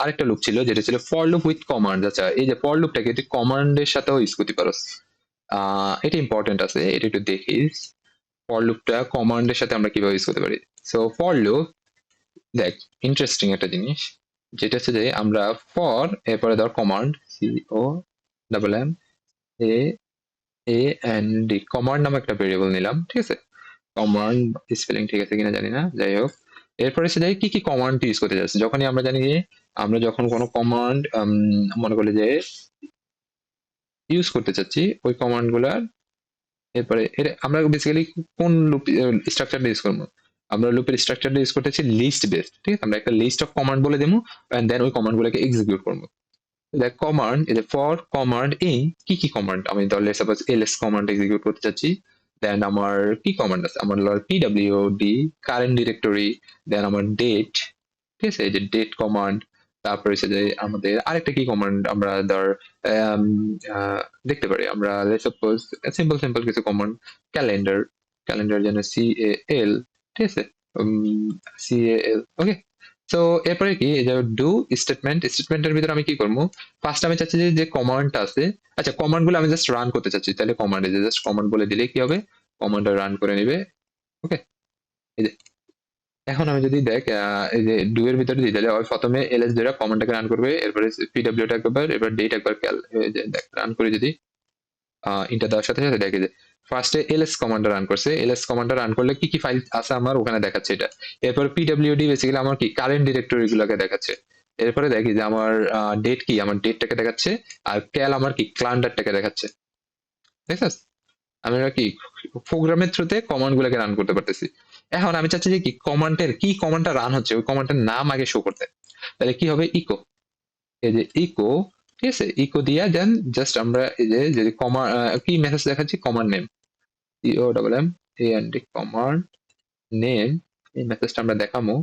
আরেকটা লুপ ছিল যেটা ছিল ফর লুপ উইথ কমান্ড। আচ্ছা, এই যে ফর লুপটাকে তুই কমান্ডের সাথেও ইউজ করতে পারস। এটা ইম্পর্টেন্ট আছে, এটা একটু দেখিস। ফর লুপটা কমান্ডের সাথে আমরা কিভাবে ইউজ করতে পারি। সো ফর লুপ, দেখ ইন্টারেস্টিং একটা জিনিস, যেটা হচ্ছে যে আমরা ফর এরপরে ধর command, C O double M A A N D, command নামে একটা ভেরিয়েবল নিলাম, ঠিক আছে। কমান্ড স্পেলিং ঠিক আছে কিনা জানি না, যাই হোক। এরপরে হচ্ছে যে কি কি কমান্ড ইউজ করতে যাচ্ছি, যখনই আমরা জানি যে আমরা যখন কোনো কমান্ড মনে করি যে ইউজ করতে চাচ্ছি ওই কমান্ড গুলার, এরপরে আমরা বেসিক্যালি কোন লুপ স্ট্রাকচারটা ইউজ করবো, আমরা লুপের স্ট্রাকচারটা ইউজ করতেছি লিস্ট বেসড, ঠিক আছে। আমরা একটা লিস্ট অফ কমান্ড বলে দেবো এন্ড দেন ওই কমান্ড গুলোকে এক্সিকিউট করবো। দেখ কমান্ড, এই যে ফর কমান্ড ইন কি কি কমান্ড, আমি তাহলে সাপোজ এলএস কমান্ড এক্সিকিউট করতে চাচ্ছি। দেন আমার কি কমান্ড আছে, আমার পিডব্লিউডি কারেন্ট ডিরেক্টরি, দেন আমার ডেট, ঠিক আছে, এই যে ডেট কমান্ড। তারপরে হচ্ছে যে আমাদের আরেকটা কি কমান্ড আমরা ধর আম, দেখতে পারি আমরা, সাপোজ সিম্পল সিম্পল কিছু কমান্ড, ক্যালেন্ডার, ক্যালেন্ডার যেন সি এ এল, ঠিক আছে, সি এ এল, ওকে। তো এরপরে কি, এই যে ডু স্টেটমেন্ট, স্টেটমেন্টের ভিতরে আমি কি করবো, ফার্স্ট আমি চাচ্ছি যে কমান্ডটা আছে, আচ্ছা কমান্ড গুলো আমি জাস্ট রান করতে চাচ্ছি, তাহলে কমান্ডে জাস্ট কমান্ড বলে দিলে কি হবে, কমান্ডটা রান করে নিবে, ওকে। এই যে এখন আমি যদি দেখ এই যে ডু এর ভিতরে দিই, তাহলে হয় প্রথমে এলএস ধরে কমান্ডটাকে রান করবে, এরপরে পিডব্লিউ টা একবার, এরপর ডেট একবার, ক্যাল, এই যে দেখ রান করি যদি ইন্টার দেওয়ার সাথে সাথে দেখে যে ফার্স্টে এলএস কমান্ডটা রান করছে, এলএস কমান্ডটা রান করলে কি কি ফাইল আছে আমার ওখানে দেখাচ্ছে এটা। এরপর পিডব্লিউডি বেসিক্যালি আমার কি কারেন্ট ডিরেক্টরি গুলোকে দেখাচ্ছে। এরপরে দেখি যে আমার ডেট কি, আমার ডেটটাকে দেখাচ্ছে। আর ক্যাল আমার কি ক্লান্ডারটাকে দেখাচ্ছে, দেখছিস। আমরা কি প্রোগ্রামের থ্রুতে কমান্ড গুলোকে রান করতে পারতেছি। এখন আমি চাচ্ছি যে কি কমান্ডের কি কমান্ডটা রান হচ্ছে ওই কমান্ডের নাম আগে শো করতে, তাহলে কি হবে ইকো, এই যে ইকো, ঠিক আছে, ইকো দিয়া দেন জাস্ট আমরা এই যে যদি কি মেসেজ দেখাচ্ছি, কমান্ড নেম, ইও double M A N D, command name, এই মেসেজটা আমরা দেখাবো।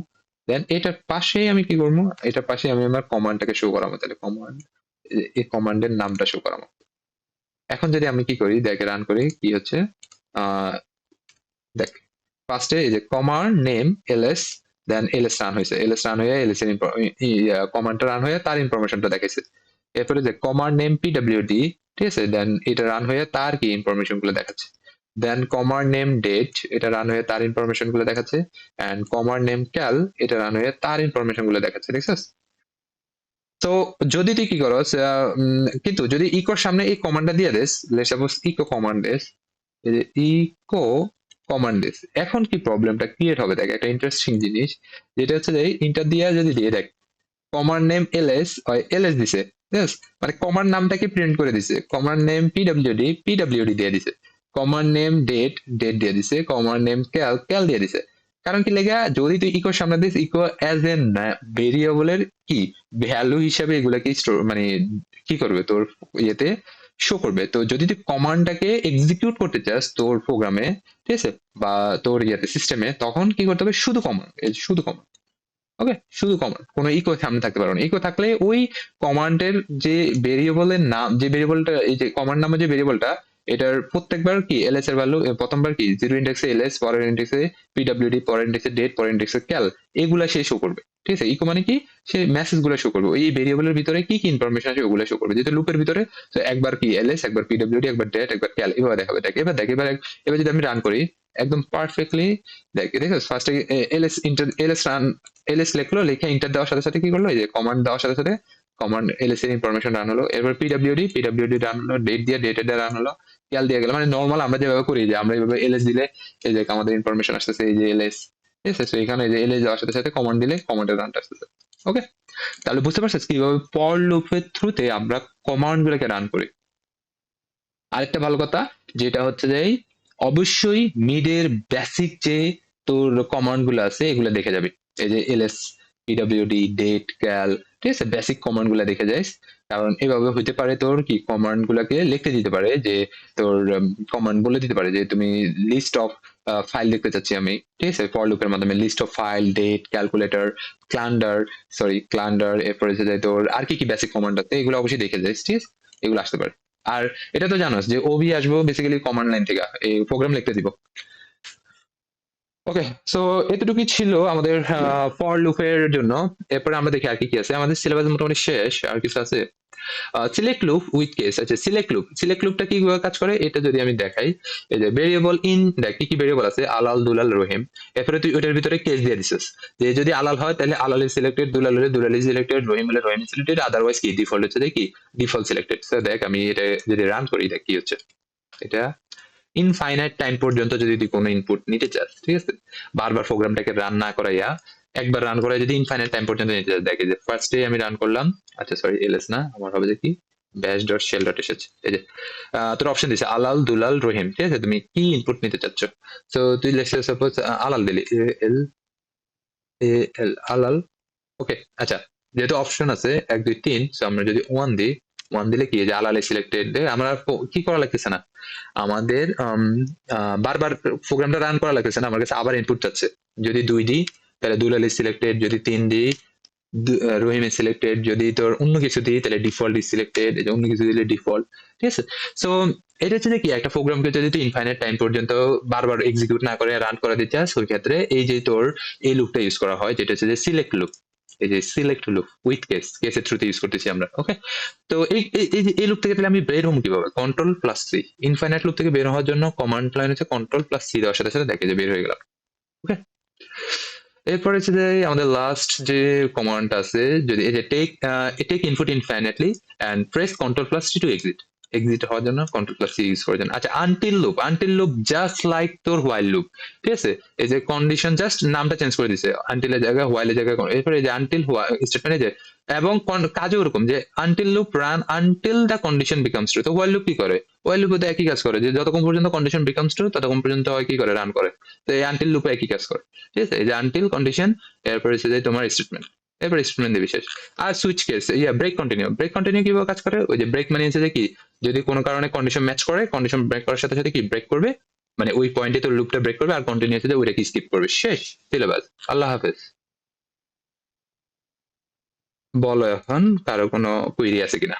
দেন এটার পাশেই আমি কি করবো, এটার পাশে আমি আমার কমান্ডটাকে শো করাবো, তাহলে কমান্ড, এই কমান্ডের নামটা শো করাবো। এখন যদি আমি কি করি, দেখে রান করি কি হচ্ছে, আহ দেখ ফার্স্টে এই যে কমান্ড নেম এলএস, দেন এলএস রান হয়েছে, এলএস রান হয়ে এলএস এর কমান্ডটা রান হয়ে তার ইনফরমেশনটা দেখাইছে। এরপরে যে কমান্ড নেম পিডব্লিউডি, ঠিক আছে, দেন এটা রান হয়ে তার কি ইনফরমেশন গুলো দেখাচ্ছে। দেন কমান্ড নেম ডেট, এটা রান হয়ে তার ইনফরমেশন গুলো দেখাচ্ছে। এন্ড কমান্ড নেম ক্যাল, এটা রান হয়ে তার ইনফরমেশন গুলো দেখাচ্ছে, দেখছিস। তো যদি তুই কি করস, কিন্তু যদি ইকোর সামনে এই কমান্ডটা দিয়ে দেস, লেটস সাপোজ ইকো কমান্ড দেস, এই যে ইকো কমান্ড দেস, এখন কি প্রবলেমটা ক্রিয়েট হবে, দেখ একটা ইন্টারেস্টিং জিনিস, যেটা হচ্ছে যে ইন্টার দিয়ে যদি দিয়ে দেখ কমান্ড নেম এলএস, এলএস দিছে, yes, মানে কমান্ড নামটাকে প্রিন্ট করে দিছে, কমান্ড নেম পিডব্লিউডি পিডব্লিউডি দিয়ে দিছে, কমান্ড নেম ডেট ডেট দিয়ে দিছে, কমান্ড নেম ক্যাল ক্যাল দিয়ে দিছে। কারণ কি লেগা, যদি তুই ইকোর সামনে দিস, ইকো অ্যাজ এ ভেরিয়েবলের কি ভ্যালু হিসাবে এগুলাকে স্টোর মানে কি করবে তোর ইয়েতে শো করবে। তো যদি তুই কমান্ডটাকে এক্সিকিউট করতে চাস তোর প্রোগ্রামে, ঠিক আছে, বা তোর ইয়েতে সিস্টেমে, তখন কি করতে হবে, শুধু কমান্ড, শুধু কমান্ড, ওকে, শুধু কমান্ড, কোনো ইকো সামনে থাকতে পারবে না। ইকো থাকলে ওই কমান্ডের যে ভেরিয়েবলের নাম, যে ভেরিয়েবলটা, এই যে কমান্ড নামে যে ভেরিয়েবলটা, এটার প্রত্যেকবার কি এলএস এর ভ্যালু, প্রথমবার কি জিরো ইন্ডেক্সে এলএস, পরের ইন্ডেক্সে পিডব্লিউডি, পরের ইন্ডেক্সে ডেট, পরের ইন্ডেক্সে ক্যাল, এগুলা সে শো করবে। ঠিক আছে, ইকো মানে কি, সে মেসেজ গুলো শো করবে, ওই ভেরিয়েবলের ভিতরে কি কি ইনফরমেশন আছে ওগুলো শো করবে। যেহেতু লুপের ভিতরে, তো একবার কি এলএস, একবার পিডব্লিউডি, একবার ডেট, একবার ক্যাল, এভাবে দেখাবে। দেখ এবার, দেখ এবার, এবার যদি আমি রান করি একদম পারফেক্টলি, দেখ দেখো ফার্স্টে L S enter, L S run, L S লিখলো, লিখে ইন্টার দেওয়ার সাথে সাথে কি করলো, এই যে কমান্ড দেওয়ার সাথে সাথে কমান্ড এলএস এর ইনফরমেশন রান হলো। এবার পিডব্লিউডি, পিডব্লিউডি রান হলো, ডেট দিয়ে, ডেট দিয়ে রান হলো, ক্যাল দিয়ে গেল। মানে নর্মাল আমরা যেভাবে করি, যে আমরা এইভাবে এলএস দিলে এই যে আমাদের ইনফরমেশন আসতেছে, এই যে এলএস, ঠিক আছে। তো এখানে এই যে এলএস দেওয়ার সাথে সাথে কমান্ড দিলে কমান্ডের রানটা আসতেছে। ওকে, তাহলে বুঝতে পারছিস কিভাবে ফর লুপের থ্রুতে আমরা কমান্ড গুলোকে রান করি। আরেকটা ভালো কথা যেটা হচ্ছে যে অবশ্যই মিডের বেসিক যে তোর কমান্ড গুলো আছে এগুলো দেখে যাবি। এই যে এলএস, পিডব্লিউডি, ডেট, ক্যাল, ঠিক আছে, বেসিক কমান্ড গুলো দেখে যাইস। কারণ এভাবে হইতে পারে তোর কি কমান্ড গুলাকে লিখতে দিতে পারে, যে তোর কমান্ড বলে দিতে পারে যে তুমি লিস্ট অফ ফাইল লিখতে চাচ্ছি আমি, ঠিক আছে, ফর লুপের মাধ্যমে list of file, date, calculator, calendar, sorry calendar, এরপরে হচ্ছে যে তোর আর কি কি বেসিক কমান্ড আছে এগুলো অবশ্যই দেখে যাইস, ঠিক আছে, এগুলো আসতে পারে। আর এটা তো জানোস যে ওবি আসবো বেসিক্যালি কমান্ড লাইন থেকে, এই প্রোগ্রাম লিখতে দিব। ওকে, সো এতটুকুই ছিল আমাদের ফর লুপের জন্য। এরপরে আমরা দেখি আর কি কি আছে, আমাদের সিলেবাস মোটামুটি শেষ, আর কিছু আছে। সিলেক্ট লুপ উইথ কেস, আচ্ছা সিলেক্ট লুপ, সিলেক্ট লুপটা কিভাবে কাজ করে এটা যদি আমি দেখাই, এই যে ভেরিয়েবল ইন, দেখ কি কি ভেরিয়েবল আছে, আলাল, দুলাল, রহিম। এরপরে তুই ওটার ভিতরে কেস দিয়ে দিছিস, যে যদি আলাল হয় তাহলে আলাল ইজ সিলেক্টেড, দুলাল হলে দুলাল ইজ সিলেক্টেড, রহিম হলে রহিম ইজ সিলেক্টেড, আদারওয়াইজ কি ডিফল্ট হচ্ছে, কি ডিফল্ট সিলেক্টেড। তো দেখ আমি এটা যদি রান করি, দেখ কি হচ্ছে, এটা ইনফাইনাইট টাইম পর্যন্ত যদি তুই কোনো ইনপুট নিতে চাস, ঠিক আছে, বারবার প্রোগ্রামটাকে রান না করাইয়া একবার রান করাই যদি ইনফাইনাইট টাইম পর্যন্ত নিতে চাস, দেখে যে ফার্স্টে আমি রান করলাম, আচ্ছা সরি এলএস না, আমার হবে যে কি ব্যাশ ডট শেল ডট এসেছে, এই যে তোর অপশন দিছে আলাল, দুলাল, রহিম, ঠিক আছে, তুমি কি ইনপুট নিতে চাচ্ছ। তো তুই লেটস সাপোজ আলাল দিলি, এ এল, এ এল, আলাল। ওকে, আচ্ছা, যেহেতু অপশন আছে 1 2 3, সো আমরা যদি 1 দিই, 1 দিলে কি যে আলালে সিলেক্টেড, আমরা কি করা লাগতেছে না, আমাদের বারবার প্রোগ্রামটা রান করা লাগতেছে না, আমার কাছে আবার ইনপুট চাচ্ছে। যদি 2 দিই তাহলে দুলাল ইজ সিলেক্টেড, যদি 3 দিই রহিম ইজ সিলেক্টেড, যদি তোর অন্য কিছু দিই তাহলে ডিফল্ট ইজ সিলেক্টেড, অন্য কিছু দিলে ডিফল্ট, ঠিক আছে। সো এটা হচ্ছে যে কি একটা প্রোগ্রামকে যদি তুই ইনফাইনাইট টাইম পর্যন্ত বারবার এক্সিকিউট না করে রান করা দিতে চাস, ওই ক্ষেত্রে এই যে তোর এই লুপটা ইউজ করা হয়, যেটা হচ্ছে যে সিলেক্ট লুপ। এই যে সিলেক্ট লুপ উইথ কেস, কেসের থ্রুতে ইউজ করতেছি আমরা। ওকে, তো এই লুপ থেকে তাহলে আমি বের হবো কিভাবে, control plus C, infinite loop থেকে বের হওয়ার জন্য কমান্ড লাইন হচ্ছে কন্ট্রোল প্লাস সি দেওয়ার সাথে সাথে দেখে যে বের হয়ে গেলাম। ওকে, এরপরে হচ্ছে যে আমাদের লাস্ট যে কমান্ড আছে, যদি এই যে take input infinitely and press control plus C to exit, exit হওয়ার জন্য কন্ট্রোল প্লাস সি ইউজ করার জন্য। আচ্ছা, until loop, until loop just like তোর হোয়াইল লুপ, ঠিক আছে, এই যে কন্ডিশন জাস্ট নামটা চেঞ্জ করে দিছে, আনটিলের জায়গায় হোয়াইলের জায়গায় এরপরে এই যে আনটিল স্টেটমেন্ট, এই যে এবং কাজও ওরকম যে until loop run until the condition becomes true. তো হোয়াইল লুপ কি করে, হোয়াইল লুপে তো একই কাজ করে, যে যতক্ষণ পর্যন্ত কন্ডিশন বিকামস ট্রু ততক্ষণ পর্যন্ত হয় কি করে, রান করে। তো এই আনটিল লুপে একই কাজ করে, ঠিক আছে, এই যে আনটিল কন্ডিশন, এরপরে হচ্ছে যে তোমার স্টেটমেন্ট, এরপর স্টেটমেন্ট দিবি শেষ। আর switch case, break continue, break continue কিভাবে কাজ করে, ওই যে ব্রেক মানে হচ্ছে যে কি যদি কোনো কারণে কন্ডিশন ম্যাচ করে, কন্ডিশন ব্রেক করার সাথে সাথে কি ব্রেক করবে, মানে ওই পয়েন্টে তো লুপটা ব্রেক করবে, আর কন্টিনিউ হচ্ছে যে ওইটাকে স্কিপ করবে, শেষ সিলেবাস। আল্লাহ হাফেজ। বলো এখন কারো কোনো কুইরি আছে কিনা।